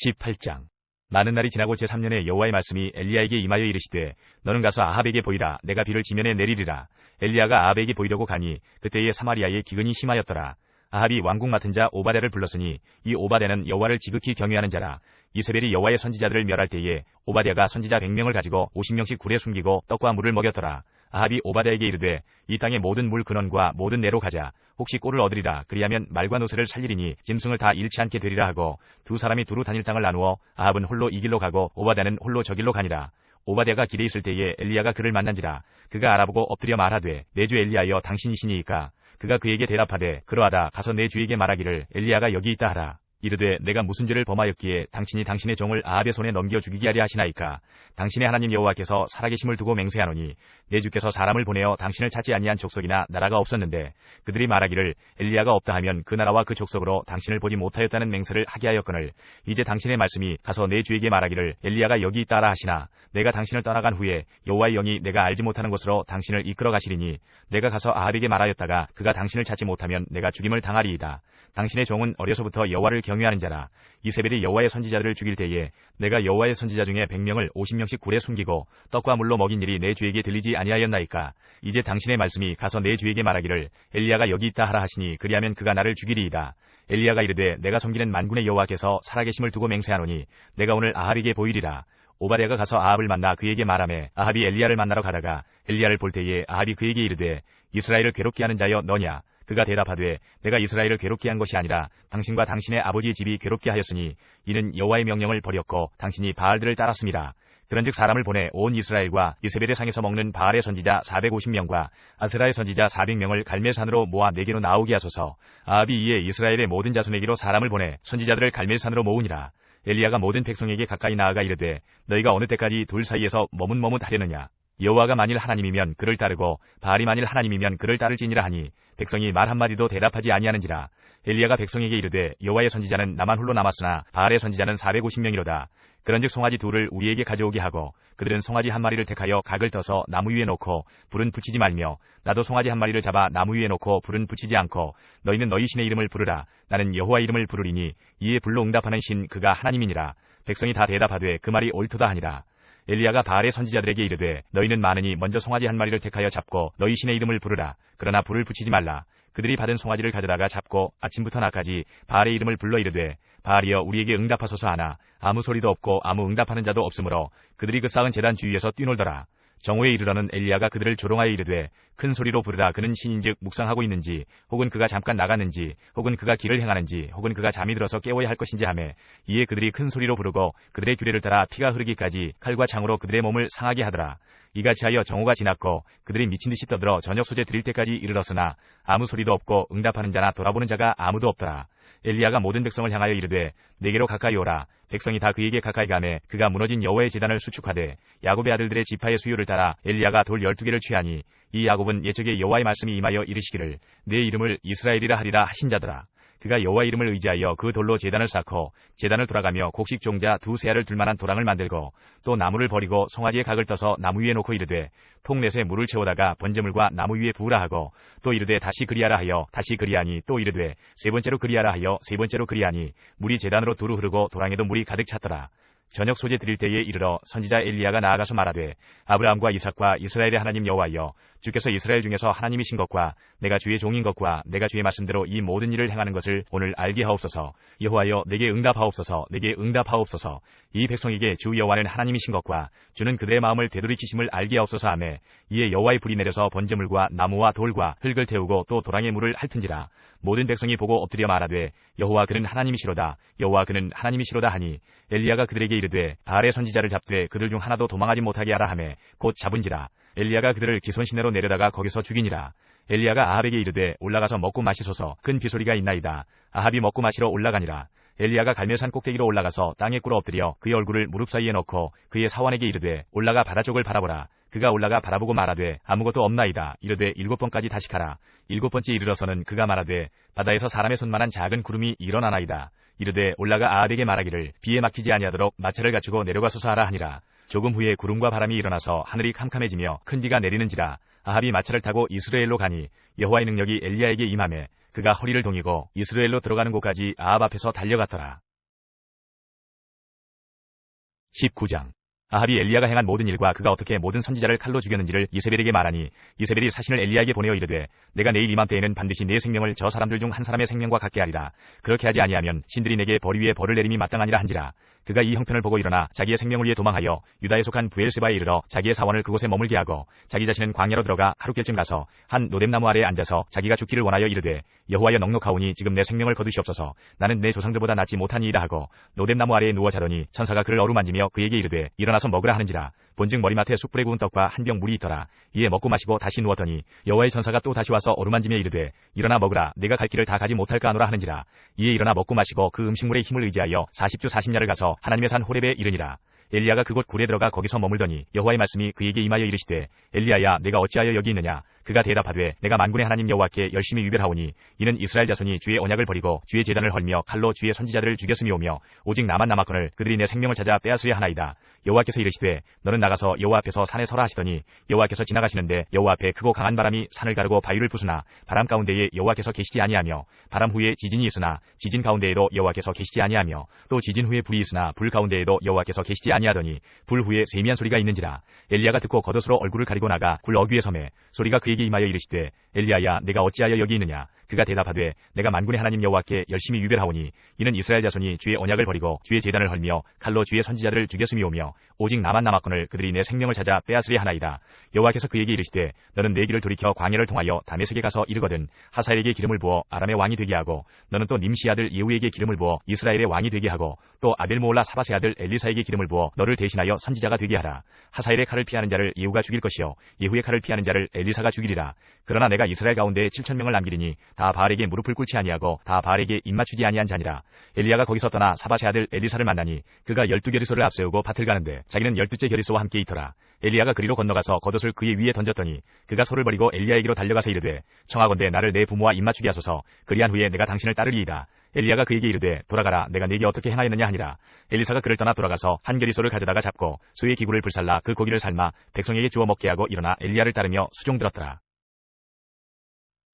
18장 많은 날이 지나고 제3년에 여호와의 말씀이 엘리야에게 임하여 이르시되 너는 가서 아합에게 보이라. 내가 비를 지면에 내리리라. 엘리야가 아합에게 보이려고 가니 그때에 사마리아에 기근이 심하였더라. 아합이 왕궁 맡은 자 오바댜를 불렀으니 이 오바댜는 여호와를 지극히 경외하는 자라. 이세벨이 여호와의 선지자들을 멸할 때에 오바댜가 선지자 100명을 가지고 50명씩 굴에 숨기고 떡과 물을 먹였더라. 아합이 오바댜에게 이르되 이 땅의 모든 물 근원과 모든 내로 가자. 혹시 꼴을 얻으리라. 그리하면 말과 노새를 살리리니 짐승을 다 잃지 않게 되리라 하고 두 사람이 두루 다닐 땅을 나누어 아합은 홀로 이 길로 가고 오바댜는 홀로 저 길로 가니라. 오바댜가 길에 있을 때에 엘리야가 그를 만난지라. 그가 알아보고 엎드려 말하되 내 주 엘리야여 당신이시니이까. 그가 그에게 대답하되 그러하다. 가서 내 주에게 말하기를 엘리야가 여기 있다 하라. 이르되 내가 무슨 죄를 범하였기에 당신이 당신의 종을 아합의 손에 넘겨 죽이게 하려 하시나이까. 당신의 하나님 여호와께서 살아계심을 두고 맹세하노니 내 주께서 사람을 보내어 당신을 찾지 아니한 족속이나 나라가 없었는데 그들이 말하기를 엘리야가 없다 하면 그 나라와 그 족속으로 당신을 보지 못하였다는 맹세를 하게 하였거늘 이제 당신의 말씀이 가서 내 주에게 말하기를 엘리야가 여기 있다 하라 하시나 내가 당신을 떠나간 후에 여호와의 영이 내가 알지 못하는 곳으로 당신을 이끌어 가시리니 내가 가서 아합에게 말하였다가 그가 당신을 찾지 못하면 내가 죽임을 당하리이다. 당신의 종은 어려서부터 여호와를 경외하는 자라. 이세벨이 여호와의 선지자들을 죽일 때에 내가 여호와의 선지자 중에 100명을 50명씩 굴에 숨기고 떡과 물로 먹인 일이 내 주에게 들리지 아니하였나이까. 이제 당신의 말씀이 가서 내 주에게 말하기를 엘리야가 여기 있다 하라 하시니 그리하면 그가 나를 죽이리이다. 엘리야가 이르되 내가 섬기는 만군의 여호와께서 살아계심을 두고 맹세하노니 내가 오늘 아합에게 보이리라. 오바댜가 가서 아합을 만나 그에게 말하매 아합이 엘리야를 만나러 가다가 엘리야를 볼 때에 아합이 그에게 이르되 이스라엘을 괴롭게 하는 자여 너냐. 그가 대답하되 내가 이스라엘을 괴롭게 한 것이 아니라 당신과 당신의 아버지의 집이 괴롭게 하였으니 이는 여호와의 명령을 버렸고 당신이 바알들을 따랐습니다. 그런즉 사람을 보내 온 이스라엘과 이세벨의 상에서 먹는 바알의 선지자 450명과 아세라의 선지자 400명을 갈멜산으로 모아 내게로 나오게 하소서. 아합이 이에 이스라엘의 모든 자손에게로 사람을 보내 선지자들을 갈멜산으로 모으니라. 엘리야가 모든 백성에게 가까이 나아가 이르되 너희가 어느 때까지 둘 사이에서 머뭇머뭇하려느냐. 여호와가 만일 하나님이면 그를 따르고 바알이 만일 하나님이면 그를 따를지니라 하니 백성이 말 한마디도 대답하지 아니하는지라. 엘리야가 백성에게 이르되 여호와의 선지자는 나만 홀로 남았으나 바알의 선지자는 450명이로다. 그런즉 송아지 둘을 우리에게 가져오게 하고 그들은 송아지 한 마리를 택하여 각을 떠서 나무 위에 놓고 불은 붙이지 말며 나도 송아지 한 마리를 잡아 나무 위에 놓고 불은 붙이지 않고 너희는 너희 신의 이름을 부르라. 나는 여호와 이름을 부르리니 이에 불로 응답하는 신 그가 하나님이니라. 백성이 다 대답하되 그 말이 옳도다 하니라. 엘리야가 바알의 선지자들에게 이르되 너희는 많으니 먼저 송아지 한 마리를 택하여 잡고 너희 신의 이름을 부르라. 그러나 불을 붙이지 말라. 그들이 받은 송아지를 가져다가 잡고 아침부터 낮까지 바알의 이름을 불러 이르되 바알이여 우리에게 응답하소서 하나 아무 소리도 없고 아무 응답하는 자도 없으므로 그들이 그 쌓은 제단 주위에서 뛰놀더라. 정오에 이르러는 엘리야가 그들을 조롱하여 이르되 큰 소리로 부르라. 그는 신인즉 묵상하고 있는지 혹은 그가 잠깐 나갔는지 혹은 그가 길을 행하는지 혹은 그가 잠이 들어서 깨워야 할 것인지 하매 이에 그들이 큰 소리로 부르고 그들의 규례를 따라 피가 흐르기까지 칼과 창으로 그들의 몸을 상하게 하더라. 이같이 하여 정오가 지났고 그들이 미친듯이 떠들어 저녁 소재 드릴 때까지 이르렀으나 아무 소리도 없고 응답하는 자나 돌아보는 자가 아무도 없더라. 엘리야가 모든 백성을 향하여 이르되 내게로 가까이 오라. 백성이 다 그에게 가까이 가매 그가 무너진 여호와의 제단을 수축하되 야곱의 아들들의 지파의 수요를 따라 엘리야가 돌 12개를 취하니 이 야곱은 옛적에 여호와의 말씀이 임하여 이르시기를 내 이름을 이스라엘이라 하리라 하신 자더라. 그가 여호와 이름을 의지하여 그 돌로 제단을 쌓고 제단을 돌아가며 곡식 종자 두세 알을 둘만한 도랑을 만들고 또 나무를 버리고 송아지의 각을 떠서 나무 위에 놓고 이르되 통넷에 물을 채우다가 번제물과 나무 위에 부으라 하고 또 이르되 다시 그리하라 하여 다시 그리하니 또 이르되 세 번째로 그리하라 하여 세 번째로 그리하니 물이 제단으로 두루 흐르고 도랑에도 물이 가득 찼더라. 저녁 소재 드릴 때에 이르러 선지자 엘리야가 나아가서 말하되 아브라함과 이삭과 이스라엘의 하나님 여호와여 주께서 이스라엘 중에서 하나님이신 것과 내가 주의 종인 것과 내가 주의 말씀대로 이 모든 일을 행하는 것을 오늘 알게 하옵소서. 여호와여 내게 응답하옵소서. 내게 응답하옵소서. 이 백성에게 주 여호와는 하나님이신 것과 주는 그들의 마음을 되돌이키심을 알게 하옵소서 하매 이에 여호와의 불이 내려서 번제물과 나무와 돌과 흙을 태우고 또 도랑의 물을 핥은지라. 모든 백성이 보고 엎드려 말하되 여호와 그는 하나님이시로다. 여호와 그는 하나님이시로다 하니 엘리야가 그들에게 이르되 바알의 선지자를 잡되 그들 중 하나도 도망하지 못하게 하라 하매 곧 잡은지라. 엘리야가 그들을 기손 시내로 내려다가 거기서 죽이니라. 엘리야가 아합에게 이르되 올라가서 먹고 마시소서. 큰 비소리가 있나이다. 아합이 먹고 마시러 올라가니라. 엘리야가 갈멜산 꼭대기로 올라가서 땅에 꿇어 엎드려 그의 얼굴을 무릎 사이에 넣고 그의 사환에게 이르되 올라가 바다 쪽을 바라보라. 그가 올라가 바라보고 말하되 아무것도 없나이다. 이르되 7번까지 다시 가라. 7번째 이르러서는 그가 말하되 바다에서 사람의 손만한 작은 구름이 일어나나이다. 이르되 올라가 아합에게 말하기를 비에 막히지 아니하도록 마차를 갖추고 내려가소서 하라 하니라. 조금 후에 구름과 바람이 일어나서 하늘이 캄캄해지며 큰 비가 내리는지라. 아합이 마차를 타고 이스라엘로 가니 여호와의 능력이 엘리야에게 임하매 그가 허리를 동이고 이스라엘로 들어가는 곳까지 아합 앞에서 달려갔더라. 19장 아합이 엘리야가 행한 모든 일과 그가 어떻게 모든 선지자를 칼로 죽였는지를 이세벨에게 말하니 이세벨이 사신을 엘리야에게 보내어 이르되 내가 내일 이맘때에는 반드시 네 생명을 저 사람들 중 한 사람의 생명과 같게 하리라. 그렇게 하지 아니하면 신들이 내게 벌 위에 벌을 내림이 마땅하니라 한지라. 그가 이 형편을 보고 일어나 자기의 생명을 위해 도망하여 유다에 속한 부엘세바에 이르러 자기의 사원을 그곳에 머물게 하고 자기 자신은 광야로 들어가 하룻길쯤 가서 한 노뎀나무 아래에 앉아서 자기가 죽기를 원하여 이르되 여호와여 넉넉하오니 지금 내 생명을 거두시옵소서. 나는 내 조상들보다 낫지 못하니이다 하고 노뎀나무 아래에 누워 자더니 천사가 그를 어루만지며 그에게 이르되 일어나서 먹으라 하는지라. 본즉 머리맡에 숯불에 구운 떡과 한 병 물이 있더라. 이에 먹고 마시고 다시 누웠더니 여호와의 천사가 또 다시 와서 어루만지며 이르되 일어나 먹으라. 내가 갈 길을 다 가지 못할까 하노라 하는지라. 이에 일어나 먹고 마시고 그 음식물의 힘을 의지하여 40주 40야를 가서 하나님의 산 호렙에 이르니라. 엘리야가 그곳 굴에 들어가 거기서 머물더니 여호와의 말씀이 그에게 임하여 이르시되 엘리야야 내가 어찌하여 여기 있느냐. 그가 대답하되 내가 만군의 하나님 여호와께 열심히 위별하오니 이는 이스라엘 자손이 주의 언약을 버리고 주의 제단을 헐며 칼로 주의 선지자들을 죽였음이오며 오직 나만 남았거늘 그들이 내 생명을 찾아 빼앗으려 하나이다. 여호와께서 이르시되 너는 나가서 여호와 앞에서 산에 서라 하시더니 여호와께서 지나가시는데 여호와 앞에 크고 강한 바람이 산을 가르고 바위를 부수나 바람 가운데에 여호와께서 계시지 아니하며 바람 후에 지진이 있으나 지진 가운데에도 여호와께서 계시지 아니하며 또 지진 후에 불이 있으나 불 가운데에도 여호와께서 계시지 아니하더니 불 후에 세미한 소리가 있는지라. 엘리야가 듣고 겉옷으로 얼굴을 가리고 나가 굴 어귀에 섬에 소리가 그에게 임하여 이르시되 엘리야야 내가 어찌하여 여기 있느냐. 그가 대답하되 내가 만군의 하나님 여호와께 열심히 위별하오니 이는 이스라엘 자손이 주의 언약을 버리고 주의 제단을 헐며 칼로 주의 선지자들을 죽였음이오며 오직 나만 남았거늘 그들이 내 생명을 찾아 빼앗으려 하나이다. 여호와께서 그에게 이르시되 너는 내 길을 돌이켜 광야를 통하여 다메섹에 가서 이르거든 하사엘에게 기름을 부어 아람의 왕이 되게 하고 너는 또 님시 아들 예후에게 기름을 부어 이스라엘의 왕이 되게 하고 또 아벨모올라 사바세 아들 엘리사에게 기름을 부어 너를 대신하여 선지자가 되게 하라. 하사엘의 칼을 피하는 자를 예후가 죽일 것이요 예후의 칼을 피하는 자를 엘리사가 죽이리라. 그러나 내가 이스라엘 가운데 7,000명을 남기리니 다 바알에게 무릎을 꿇지 아니하고 다 바알에게 입맞추지 아니한 자니라. 엘리야가 거기서 떠나 사바세 아들 엘리사를 만나니 그가 12겨리소를 앞세우고 밭을 가는데 자기는 12째 겨리소와 함께 있더라. 엘리야가 그리로 건너가서 겉옷을 그의 위에 던졌더니 그가 소를 버리고 엘리야에게로 달려가서 이르되 청하건대 나를 내 부모와 입맞추게 하소서. 그리한 후에 내가 당신을 따르리이다. 엘리야가 그에게 이르되 돌아가라. 내가 네게 어떻게 행하였느냐 하니라. 엘리사가 그를 떠나 돌아가서 한 겨리소를 가져다가 잡고 소의 기구를 불살라 그 고기를 삶아 백성에게 주어 먹게 하고 일어나 엘리야를 따르며 수종들었더라.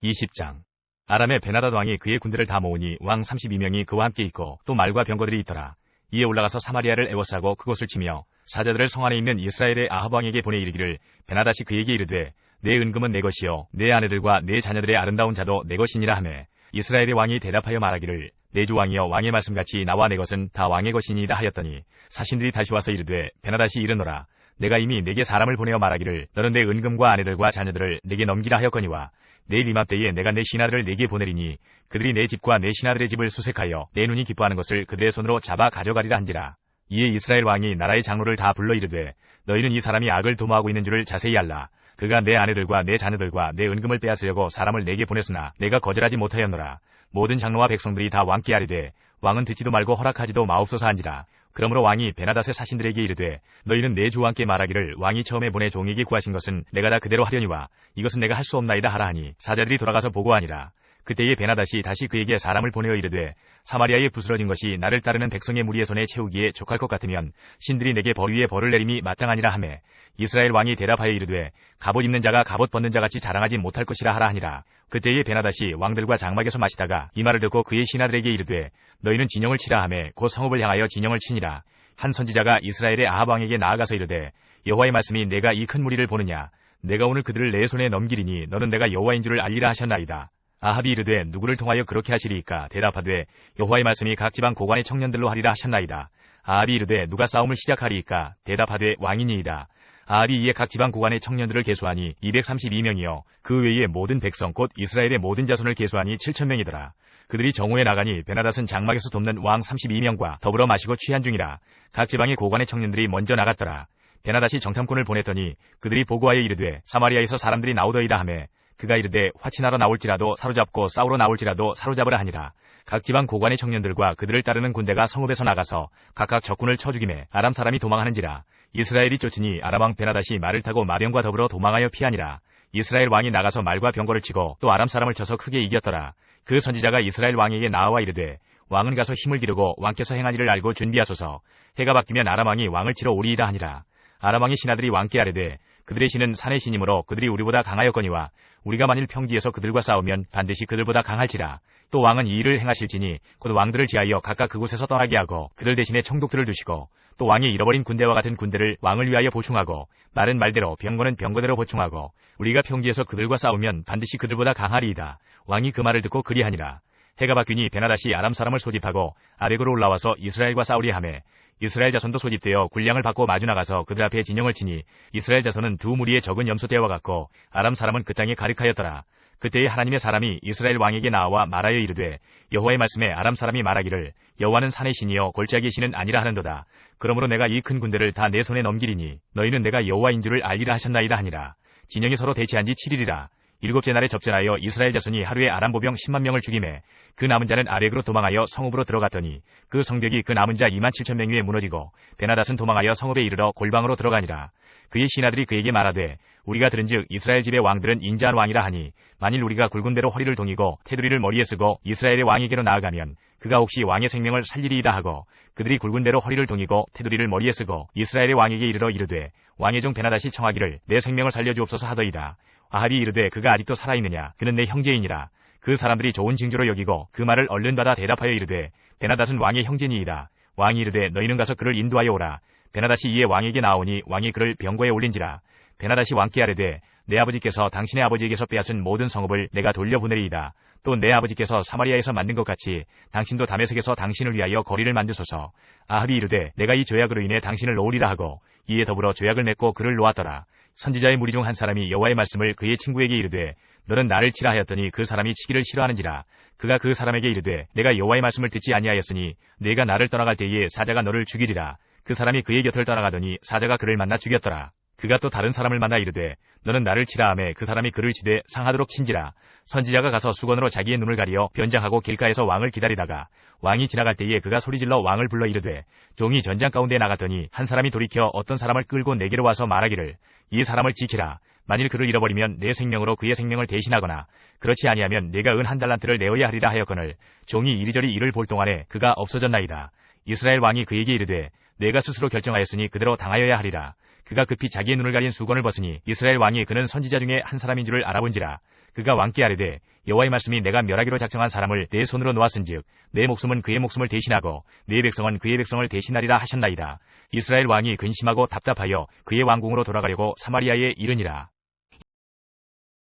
20장 아람의 베나닷 왕이 그의 군대를 다 모으니 왕 32명이 그와 함께 있고 또 말과 병거들이 있더라. 이에 올라가서 사마리아를 에워싸고 그곳을 치며 사자들을 성 안에 있는 이스라엘의 아합 왕에게 보내 이르기를 베나닷이 그에게 이르되 내 은금은 내 것이요 내 아내들과 내 자녀들의 아름다운 자도 내 것이니라 하매 이스라엘의 왕이 대답하여 말하기를 내 주 왕이여 왕의 말씀같이 나와 내 것은 다 왕의 것이니이다 하였더니 사신들이 다시 와서 이르되 베나닷이 이르노라. 내가 이미 내게 사람을 보내어 말하기를 너는 내 은금과 아내들과 자녀들을 내게 넘기라 하였거니와 내일 이맘때에 내가 내 신하들을 내게 보내리니 그들이 내 집과 내 신하들의 집을 수색하여 내 눈이 기뻐하는 것을 그들의 손으로 잡아 가져가리라 한지라. 이에 이스라엘 왕이 나라의 장로를 다 불러 이르되 너희는 이 사람이 악을 도모하고 있는 줄을 자세히 알라. 그가 내 아내들과 내 자녀들과 내 은금을 빼앗으려고 사람을 내게 보냈으나 내가 거절하지 못하였노라. 모든 장로와 백성들이 다 왕께 아뢰되 왕은 듣지도 말고 허락하지도 마옵소서 한지라. 그러므로 왕이 베나닷의 사신들에게 이르되 너희는 내 주 왕께 말하기를 왕이 처음에 보내 종에게 구하신 것은 내가 다 그대로 하려니와 이것은 내가 할 수 없나이다 하라 하니 사자들이 돌아가서 보고하니라. 그때에 베나닷이 다시 그에게 사람을 보내어 이르되 사마리아에 부스러진 것이 나를 따르는 백성의 무리의 손에 채우기에 족할 것 같으면 신들이 내게 벌 위에 벌을 내림이 마땅하니라 하매 이스라엘 왕이 대답하여 이르되 갑옷 입는 자가 갑옷 벗는 자같이 자랑하지 못할 것이라 하라 하니라. 그때에 베나닷이 왕들과 장막에서 마시다가 이 말을 듣고 그의 신하들에게 이르되 너희는 진영을 치라 하매 곧 성읍을 향하여 진영을 치니라. 한 선지자가 이스라엘의 아합 왕에게 나아가서 이르되 여호와의 말씀이 내가 이 큰 무리를 보느냐. 내가 오늘 그들을 내 손에 넘기리니 너는 내가 여호와인 줄을 알리라 하셨나이다. 아합이 이르되 누구를 통하여 그렇게 하시리이까. 대답하되 여호와의 말씀이 각 지방 고관의 청년들로 하리라 하셨나이다. 아합이 이르되 누가 싸움을 시작하리이까. 대답하되 왕이니이다. 아합이 이에 각 지방 고관의 청년들을 계수하니 232명이요 그 외에 모든 백성 곧 이스라엘의 모든 자손을 계수하니 7,000명이더라. 그들이 정오에 나가니 베나닷은 장막에서 돕는 왕 32명과 더불어 마시고 취한 중이라. 각 지방의 고관의 청년들이 먼저 나갔더라. 베나닷이 정탐꾼을 보냈더니 그들이 보고하여 이르되 사마리아에서 사람들이 나오더이다 하매 그가 이르되 화친하러 나올지라도 사로잡고 싸우러 나올지라도 사로잡으라 하니라. 각 지방 고관의 청년들과 그들을 따르는 군대가 성읍에서 나가서 각각 적군을 쳐 죽이매 아람 사람이 도망하는지라. 이스라엘이 쫓으니 아람 왕 베나닷이 말을 타고 마병과 더불어 도망하여 피하니라. 이스라엘 왕이 나가서 말과 병거를 치고 또 아람 사람을 쳐서 크게 이겼더라. 그 선지자가 이스라엘 왕에게 나와 이르되 왕은 가서 힘을 기르고 왕께서 행한 일을 알고 준비하소서. 해가 바뀌면 아람 왕이 왕을 치러 오리이다 하니라. 아람 왕의 신하들이 왕께 아뢰되 그들의 신은 산의 신이므로 그들이 우리보다 강하였거니와 우리가 만일 평지에서 그들과 싸우면 반드시 그들보다 강할지라. 또 왕은 이 일을 행하실지니 곧 왕들을 지하여 각각 그곳에서 떠나게 하고 그들 대신에 총독들을 두시고 또 왕이 잃어버린 군대와 같은 군대를 왕을 위하여 보충하고 말은 말대로 병거는 병거대로 보충하고 우리가 평지에서 그들과 싸우면 반드시 그들보다 강하리이다. 왕이 그 말을 듣고 그리하니라. 해가 바뀌니 베나다시 아람 사람을 소집하고 아벡으로 올라와서 이스라엘과 싸우리 하매 이스라엘 자손도 소집되어 군량을 받고 마주 나가서 그들 앞에 진영을 치니 이스라엘 자손은 두 무리의 적은 염소떼와 같고 아람 사람은 그 땅에 가득하였더라. 그때에 하나님의 사람이 이스라엘 왕에게 나와 말하여 이르되 여호와의 말씀에 아람 사람이 말하기를 여호와는 산의 신이여 골짜기의 신은 아니라 하는도다. 그러므로 내가 이 큰 군대를 다 내 손에 넘기리니 너희는 내가 여호와인 줄을 알리라 하셨나이다 하니라. 진영이 서로 대치한 지 7일이라. 일곱째 날에 접전하여 이스라엘 자손이 하루에 아람 보병 10만 명을 죽이매 그 남은 자는 아벡으로 도망하여 성읍으로 들어갔더니 그 성벽이 그 남은 자 2만 7천 명 위에 무너지고 베나닷은 도망하여 성읍에 이르러 골방으로 들어가니라. 그의 신하들이 그에게 말하되 우리가 들은즉 이스라엘 집의 왕들은 인자한 왕이라 하니 만일 우리가 굵은 대로 허리를 동이고 테두리를 머리에 쓰고 이스라엘의 왕에게로 나아가면 그가 혹시 왕의 생명을 살리리이다 하고 그들이 굵은 대로 허리를 동이고 테두리를 머리에 쓰고 이스라엘의 왕에게 이르러 이르되 왕의 종 베나닷이 청하기를 내 생명을 살려주옵소서 하더이다. 아합이 이르되 그가 아직도 살아있느냐 그는 내 형제이니라. 그 사람들이 좋은 징조로 여기고 그 말을 얼른 받아 대답하여 이르되 베나닷은 왕의 형제니이다. 왕이 이르되 너희는 가서 그를 인도하여 오라. 베나닷이 이에 왕에게 나오니 왕이 그를 병거에 올린지라. 베나닷이 왕께 아뢰되 내 아버지께서 당신의 아버지에게서 빼앗은 모든 성읍을 내가 돌려보내리이다. 또 내 아버지께서 사마리아에서 만든 것 같이 당신도 다메섹에서 당신을 위하여 거리를 만드소서. 아합이 이르되 내가 이 죄악으로 인해 당신을 놓으리라 하고 이에 더불어 죄악을 맺고 그를 놓았더라. 선지자의 무리 중 한 사람이 여호와의 말씀을 그의 친구에게 이르되 너는 나를 치라 하였더니 그 사람이 치기를 싫어하는지라. 그가 그 사람에게 이르되 내가 여호와의 말씀을 듣지 아니하였으니 네가 나를 떠나갈 때에 사자가 너를 죽이리라. 그 사람이 그의 곁을 떠나가더니 사자가 그를 만나 죽였더라. 그가 또 다른 사람을 만나 이르되 너는 나를 치라 하매 그 사람이 그를 치되 상하도록 친지라. 선지자가 가서 수건으로 자기의 눈을 가리어 변장하고 길가에서 왕을 기다리다가 왕이 지나갈 때에 그가 소리질러 왕을 불러 이르되 종이 전장 가운데 나갔더니 한 사람이 돌이켜 어떤 사람을 끌고 내게로 와서 말하기를 이 사람을 지키라. 만일 그를 잃어버리면 내 생명으로 그의 생명을 대신하거나 그렇지 아니하면 내가 은 한 달란트를 내어야 하리라 하였거늘 종이 이리저리 이를 볼 동안에 그가 없어졌나이다. 이스라엘 왕이 그에게 이르되 내가 스스로 결정하였으니 그대로 당하여야 하리라. 그가 급히 자기의 눈을 가린 수건을 벗으니 이스라엘 왕이 그는 선지자 중에 한 사람인 줄을 알아본지라. 그가 왕께 아뢰되 여호와의 말씀이 내가 멸하기로 작정한 사람을 내 손으로 놓았은즉 내 목숨은 그의 목숨을 대신하고 내 백성은 그의 백성을 대신하리라 하셨나이다. 이스라엘 왕이 근심하고 답답하여 그의 왕궁으로 돌아가려고 사마리아에 이르니라.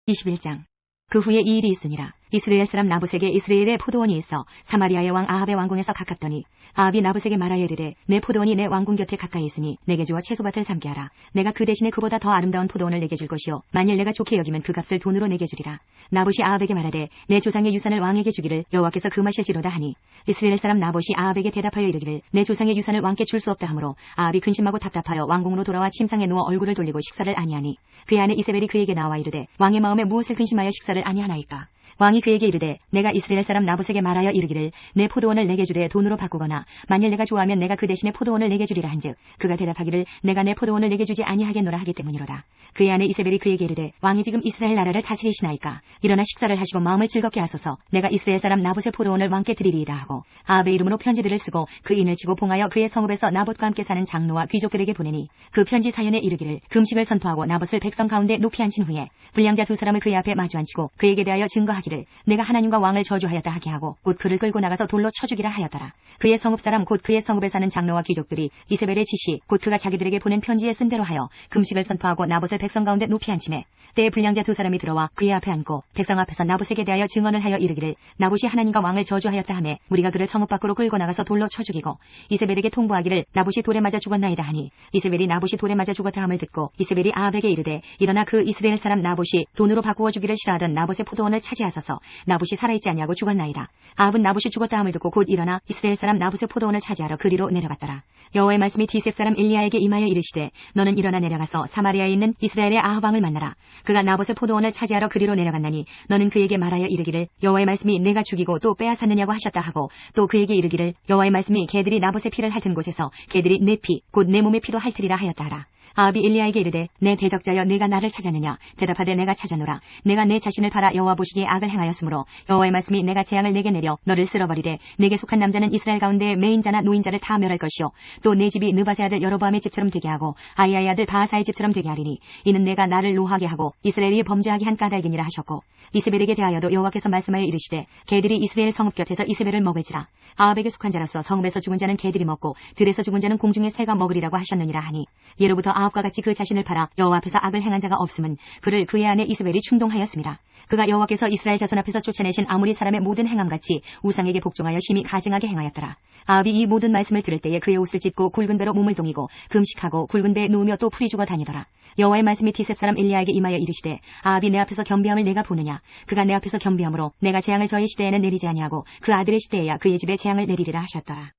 21장. 그 후에 이 일이 있으니라. 이스라엘 사람 나봇에게 이스라엘의 포도원이 있어 사마리아의 왕 아합의 왕궁에서 가깝더니 아합이 나봇에게 말하여 이르되 내 포도원이 내 왕궁 곁에 가까이 있으니 내게 주어 채소밭을 삼게 하라. 내가 그 대신에 그보다 더 아름다운 포도원을 내게 줄 것이요 만일 내가 좋게 여기면 그 값을 돈으로 내게 주리라. 나봇이 아합에게 말하되 내 조상의 유산을 왕에게 주기를 여호와께서 금하실지로다 하니 이스라엘 사람 나봇이 아합에게 대답하여 이르기를 내 조상의 유산을 왕께 줄 수 없다 하므로 아합이 근심하고 답답하여 왕궁으로 돌아와 침상에 누워 얼굴을 돌리고 식사를 아니하니 그의 아내 이세벨이 그에게 나와 이르되 왕의 마음에 무엇을 근심하여 식사를 아니하나이까. 왕이 그에게 이르되 내가 이스라엘 사람 나봇에게 말하여 이르기를 내 포도원을 내게 주되 돈으로 바꾸거나 만일 내가 좋아하면 내가 그 대신에 포도원을 내게 주리라 한즉 그가 대답하기를 내가 내 포도원을 내게 주지 아니하겠노라 하기 때문이로다. 그의 아내 이세벨이 그에게 이르되 왕이 지금 이스라엘 나라를 다스리시나이까. 일어나 식사를 하시고 마음을 즐겁게 하소서. 내가 이스라엘 사람 나봇의 포도원을 왕께 드리리이다 하고 아합의 이름으로 편지들을 쓰고 그 인을 치고 봉하여 그의 성읍에서 나봇과 함께 사는 장로와 귀족들에게 보내니 그 편지 사연에 이르기를 금식을 선포하고 나봇을 백성 가운데 높이 앉힌 후에 불량자 두 사람을 그의 앞에 마주 앉히고 그에게 대하여 증거하기를 내가 하나님과 왕을 저주하였다 하게 하고 곧 그를 끌고 나가서 돌로 쳐 죽이라 하였더라. 그의 성읍 사람 곧 그의 성읍에 사는 장로와 귀족들이 이세벨의 지시 곧 그가 자기들에게 보낸 편지에 쓴 대로 하여 금식을 선포하고 나봇을 백성 가운데 높이 앉히매 때에 불량자 두 사람이 들어와 그의 앞에 앉고 백성 앞에서 나봇에게 대하여 증언을 하여 이르기를 나봇이 하나님과 왕을 저주하였다 하매 우리가 그를 성읍 밖으로 끌고 나가서 돌로 쳐 죽이고 이세벨에게 통보하기를 나봇이 돌에 맞아 죽었나이다 하니 이세벨이 나봇이 돌에 맞아 죽었다 함을 듣고 이세벨이 아합에게 이르되 일어나 그 이스라엘 사람 나봇이 돈으로 바꾸어 주기를 싫어하던 나봇의 포도원을 차지하소서. 나봇이 살아있지 아니하고 죽었나이다. 아합은 나봇이 죽었다 함을 듣고 곧 일어나 이스라엘 사람 나봇의 포도원을 차지하러 그리로 내려갔더라. 여호와의 말씀이 디셉 사람 엘리야에게 임하여 이르시되 너는 일어나 내려가서 사마리아에 있는 이스라엘의 아합 왕을 만나라. 그가 나봇의 포도원을 차지하러 그리로 내려갔나니 너는 그에게 말하여 이르기를 여호와의 말씀이 내가 죽이고 또 빼앗았느냐고 하셨다 하고 또 그에게 이르기를 여호와의 말씀이 개들이 나봇의 피를 핥은 곳에서 개들이 내 피 곧 내 몸의 피도 핥으리라 하였다 하라. 아합이 엘리야에게 이르되 내 대적자여 네가 나를 찾았느냐. 대답하되 내가 찾아노라. 내가 내 자신을 팔아 여호와 보시기에 악을 행하였으므로 여호와의 말씀이 내가 재앙을 내게 내려 너를 쓸어버리되 내게 속한 남자는 이스라엘 가운데 매인자나 노인자를 다 멸할 것이요 또 내 집이 느바세 아들 여로보암의 집처럼 되게 하고 아이야의 아들 바하사의 집처럼 되게 하리니 이는 내가 나를 노하게 하고 이스라엘이 범죄하게 한 까닭이니라 하셨고 이세벨에게 대하여도 여호와께서 말씀하여 이르시되 개들이 이스라엘 성읍 곁에서 이세벨을 먹을지라. 아합에게 속한 자로서 성읍에서 죽은 자는 개들이 먹고 들에서 죽은 자는 공중의 새가 먹으리라고 하셨느니라 하니 예로부터 아합과 같이 그 자신을 팔아 여호와 앞에서 악을 행한 자가 없음은 그를 그의 아내 이세벨이 충동하였습니다. 그가 여호와께서 이스라엘 자손 앞에서 쫓아내신 아무리 사람의 모든 행함같이 우상에게 복종하여 심히 가증하게 행하였더라. 아합이 이 모든 말씀을 들을 때에 그의 옷을 찢고 굵은 배로 몸을 동이고 금식하고 굵은 배에 누우며 또 풀이 죽어 다니더라. 여호와의 말씀이 디셉 사람 엘리야에게 임하여 이르시되 아합이 내 앞에서 겸비함을 내가 보느냐. 그가 내 앞에서 겸비함으로 내가 재앙을 저의 시대에는 내리지 아니하고 그 아들의 시대에야 그의 집에 재앙을 내리리라 하셨더라.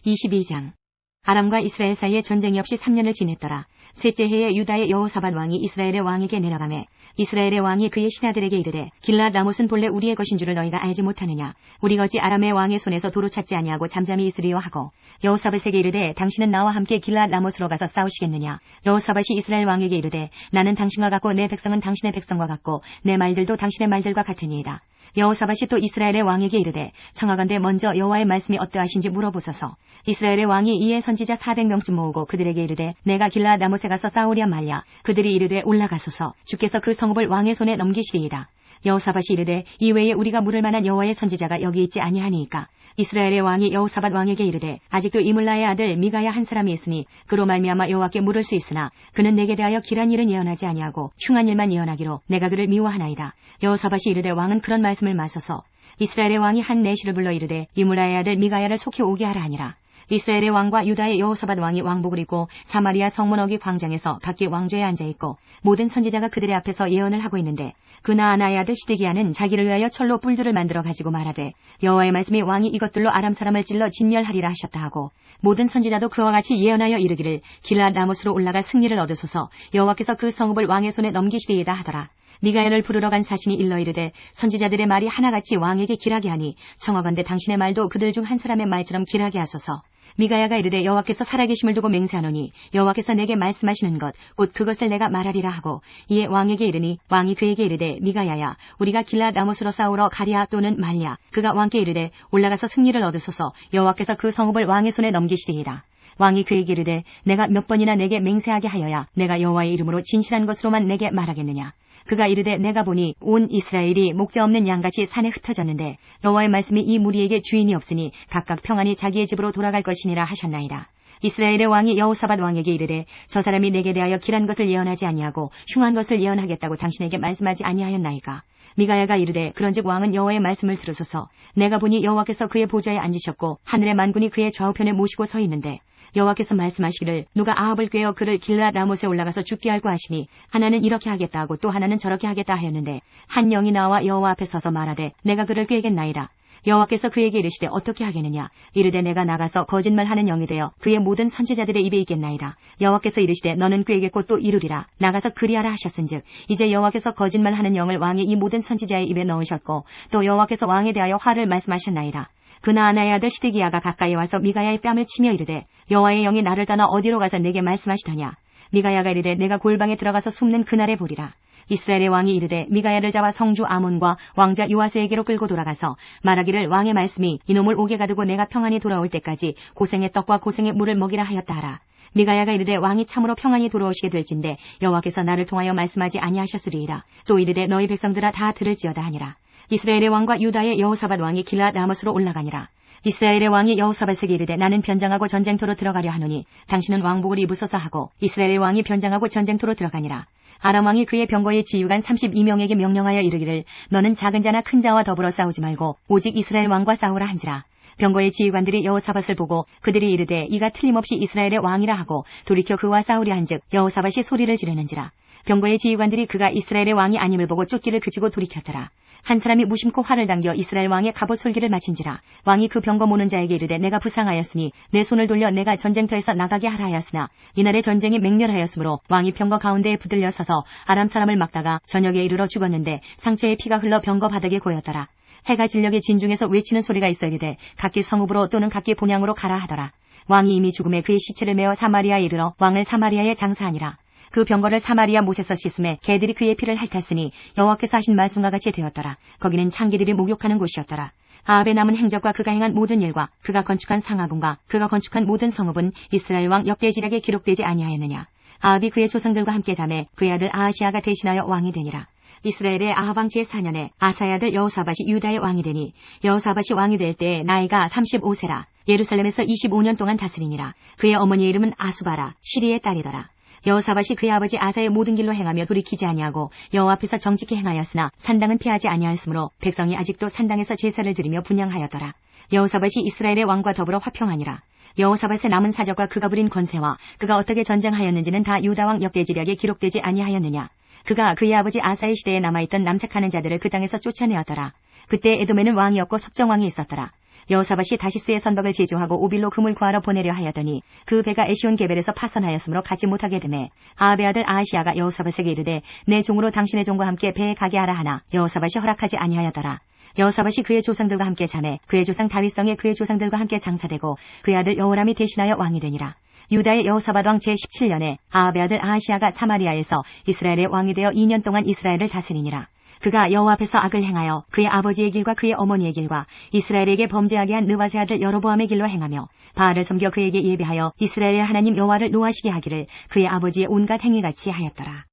22장. 아람과 이스라엘 사이에 전쟁이 없이 3년을 지냈더라. 셋째 해에 유다의 여호사밧 왕이 이스라엘의 왕에게 내려가매 이스라엘의 왕이 그의 신하들에게 이르되 길랏 라못은 본래 우리의 것인 줄을 너희가 알지 못하느냐. 우리가 어찌 아람의 왕의 손에서 도로 찾지 아니하고 잠잠히 있으리요 하고 여호사밧에게 이르되 당신은 나와 함께 길랏 라못으로 가서 싸우시겠느냐. 여호사밧이 이스라엘 왕에게 이르되 나는 당신과 같고 내 백성은 당신의 백성과 같고 내 말들도 당신의 말들과 같으니이다. 여호사밧이 또 이스라엘의 왕에게 이르되 청하건대 먼저 여호와의 말씀이 어떠하신지 물어보소서. 이스라엘의 왕이 이에 선지자 400명쯤 모으고 그들에게 이르되 내가 길랏 라못에 가서 싸우랴 말랴. 그들이 이르되 올라가소서. 주께서 그 성읍을 왕의 손에 넘기시리이다. 여호사밧이 이르되 이외에 우리가 물을 만한 여호와의 선지자가 여기 있지 아니하니이까. 이스라엘의 왕이 여호사밧 왕에게 이르되 아직도 이물라의 아들 미가야 한 사람이 있으니 그로 말미암아 여호와께 물을 수 있으나 그는 내게 대하여 길한 일은 예언하지 아니하고 흉한 일만 예언하기로 내가 그를 미워하나이다. 여호사밧이 이르되 왕은 그런 말씀을 마소서. 이스라엘의 왕이 한 내시를 불러 이르되 이물라의 아들 미가야를 속히 오게 하라 하니라. 이스라엘의 왕과 유다의 여호사밧 왕이 왕복을 입고 사마리아 성문 어기 광장에서 각기 왕좌에 앉아있고 모든 선지자가 그들의 앞에서 예언을 하고 있는데 그나아나의 아들 시드기야는 자기를 위하여 철로 뿔들을 만들어 가지고 말하되 여호와의 말씀이 왕이 이것들로 아람 사람을 찔러 진멸하리라 하셨다 하고 모든 선지자도 그와 같이 예언하여 이르기를 길랏 라못으로 올라가 승리를 얻으소서. 여호와께서 그 성읍을 왕의 손에 넘기시리이다 하더라. 미가야를 부르러 간 사신이 일러 이르되 선지자들의 말이 하나같이 왕에게 길하게 하니 청하건대 당신의 말도 그들 중 한 사람의 말처럼 길하게 하소서. 미가야가 이르되 여호와께서 살아계심을 두고 맹세하노니 여호와께서 내게 말씀하시는 것 곧 그것을 내가 말하리라 하고 이에 왕에게 이르니 왕이 그에게 이르되 미가야야 우리가 길랏 라못으로 싸우러 가랴 또는 말랴. 그가 왕께 이르되 올라가서 승리를 얻으소서. 여호와께서 그 성읍을 왕의 손에 넘기시리이다. 왕이 그에게 이르되 내가 몇 번이나 내게 맹세하게 하여야 내가 여호와의 이름으로 진실한 것으로만 내게 말하겠느냐. 그가 이르되 내가 보니 온 이스라엘이 목자 없는 양같이 산에 흩어졌는데 여호와의 말씀이 이 무리에게 주인이 없으니 각각 평안히 자기의 집으로 돌아갈 것이니라 하셨나이다. 이스라엘의 왕이 여호사밧 왕에게 이르되 저 사람이 내게 대하여 길한 것을 예언하지 아니하고 흉한 것을 예언하겠다고 당신에게 말씀하지 아니하였나이까. 미가야가 이르되 그런즉 왕은 여호와의 말씀을 들으소서. 내가 보니 여호와께서 그의 보좌에 앉으셨고 하늘의 만군이 그의 좌우편에 모시고 서 있는데 여호와께서 말씀하시기를 누가 아합을 꾀어 그를 길랏 라못에 올라가서 죽게 할고 하시니 하나는 이렇게 하겠다 하고 또 하나는 저렇게 하겠다 하였는데 한 영이 나와 여호와 앞에 서서 말하되 내가 그를 꾀겠나이다. 여호와께서 그에게 이르시되 어떻게 하겠느냐. 이르되 내가 나가서 거짓말하는 영이 되어 그의 모든 선지자들의 입에 있겠나이다. 여호와께서 이르시되 너는 꾀겠고 또 이루리라. 나가서 그리하라 하셨은즉 이제 여호와께서 거짓말하는 영을 왕의 이 모든 선지자의 입에 넣으셨고 또 여호와께서 왕에 대하여 화를 말씀하셨나이다. 그나아나의 아들 시드기야가 가까이 와서 미가야의 뺨을 치며 이르되 여호와의 영이 나를 떠나 어디로 가서 내게 말씀하시더냐. 미가야가 이르되 내가 골방에 들어가서 숨는 그날에 보리라. 이스라엘의 왕이 이르되 미가야를 잡아 성주 아몬과 왕자 요아스에게로 끌고 돌아가서 말하기를 왕의 말씀이 이놈을 옥에 가두고 내가 평안히 돌아올 때까지 고생의 떡과 고생의 물을 먹이라 하였다 하라. 미가야가 이르되 왕이 참으로 평안히 돌아오시게 될진데 여호와께서 나를 통하여 말씀하지 아니하셨으리이다. 또 이르되 너희 백성들아 다 들을지어다 하니라. 이스라엘의 왕과 유다의 여호사밧 왕이 길랏 라못으로 올라가니라. 이스라엘의 왕이 여호사밧에게 이르되 나는 변장하고 전쟁터로 들어가려 하노니 당신은 왕복을 입으소서 하고 이스라엘의 왕이 변장하고 전쟁터로 들어가니라. 아람 왕이 그의 병거의 지휘관 32명에게 명령하여 이르기를 너는 작은 자나 큰 자와 더불어 싸우지 말고 오직 이스라엘 왕과 싸우라 한지라. 병거의 지휘관들이 여호사밧을 보고 그들이 이르되 이가 틀림없이 이스라엘의 왕이라 하고 돌이켜 그와 싸우려 한즉 여호사밧이 소리를 지르는지라. 병거의 지휘관들이 그가 이스라엘의 왕이 아님을 보고 쫓기를 그치고 돌이켰더라. 한 사람이 무심코 활을 당겨 이스라엘 왕의 갑옷 솔기를 마친지라. 왕이 그 병거 모는 자에게 이르되 내가 부상하였으니 내 손을 돌려 내가 전쟁터에서 나가게 하라 하였으나 이날의 전쟁이 맹렬하였으므로 왕이 병거 가운데에 붙들려 서서 아람 사람을 막다가 저녁에 이르러 죽었는데 상처에 피가 흘러 병거 바닥에 고였더라. 해가 진력의 진중에서 외치는 소리가 있어 이르되 각기 성읍으로 또는 각기 본향으로 가라 하더라. 왕이 이미 죽음에 그의 시체를 메어 사마리아에 이르러 왕을 사마리아에 장사하니라. 그 병거를 사마리아 못에서 씻음에 개들이 그의 피를 핥았으니 여호와께서 하신 말씀과 같이 되었더라. 거기는 창기들이 목욕하는 곳이었더라. 아합의 남은 행적과 그가 행한 모든 일과 그가 건축한 상하궁과 그가 건축한 모든 성읍은 이스라엘 왕 역대지략에 기록되지 아니하였느냐. 아합이 그의 조상들과 함께 자매 그의 아들 아하시아가 대신하여 왕이 되니라. 이스라엘의 아합 왕 제4년에 아사의 아들 여호사밧이 유다의 왕이 되니 여호사밧이 왕이 될 때에 나이가 35세라. 예루살렘에서 25년 동안 다스리니라. 그의 어머니의 이름은 아수바라 시리의 딸이더라. 여호사밧이 그의 아버지 아사의 모든 길로 행하며 돌이키지 아니하고 여호와 앞에서 정직히 행하였으나 산당은 피하지 아니하였으므로 백성이 아직도 산당에서 제사를 드리며 분향하였더라. 여호사밧이 이스라엘의 왕과 더불어 화평하니라. 여호사밧의 남은 사적과 그가 부린 권세와 그가 어떻게 전쟁하였는지는 다 유다 왕 역대지략에 기록되지 아니하였느냐. 그가 그의 아버지 아사의 시대에 남아있던 남색하는 자들을 그 땅에서 쫓아내었더라. 그때 에돔에는 왕이 없고 석정왕이 있었더라. 여호사밧이 다시스의 선박을 제조하고 오빌로 금을 구하러 보내려 하였더니 그 배가 에시온 게벨에서 파선하였으므로 가지 못하게 되매 아합의 아들 아하시아가 여호사밧에게 이르되 내 종으로 당신의 종과 함께 배에 가게 하라 하나 여호사밧이 허락하지 아니하였더라. 여호사밧이 그의 조상들과 함께 자매 그의 조상 다윗성에 그의 조상들과 함께 장사되고 그의 아들 여호람이 대신하여 왕이 되니라. 유다의 여호사밧 왕 제17년에 아합의 아들 아하시아가 사마리아에서 이스라엘의 왕이 되어 2년 동안 이스라엘을 다스리니라. 그가 여호와 앞에서 악을 행하여 그의 아버지의 길과 그의 어머니의 길과 이스라엘에게 범죄하게 한 느바세 아들 여로보암의 길로 행하며 바알을 섬겨 그에게 예배하여 이스라엘의 하나님 여호와를 노하시게 하기를 그의 아버지의 온갖 행위같이 하였더라.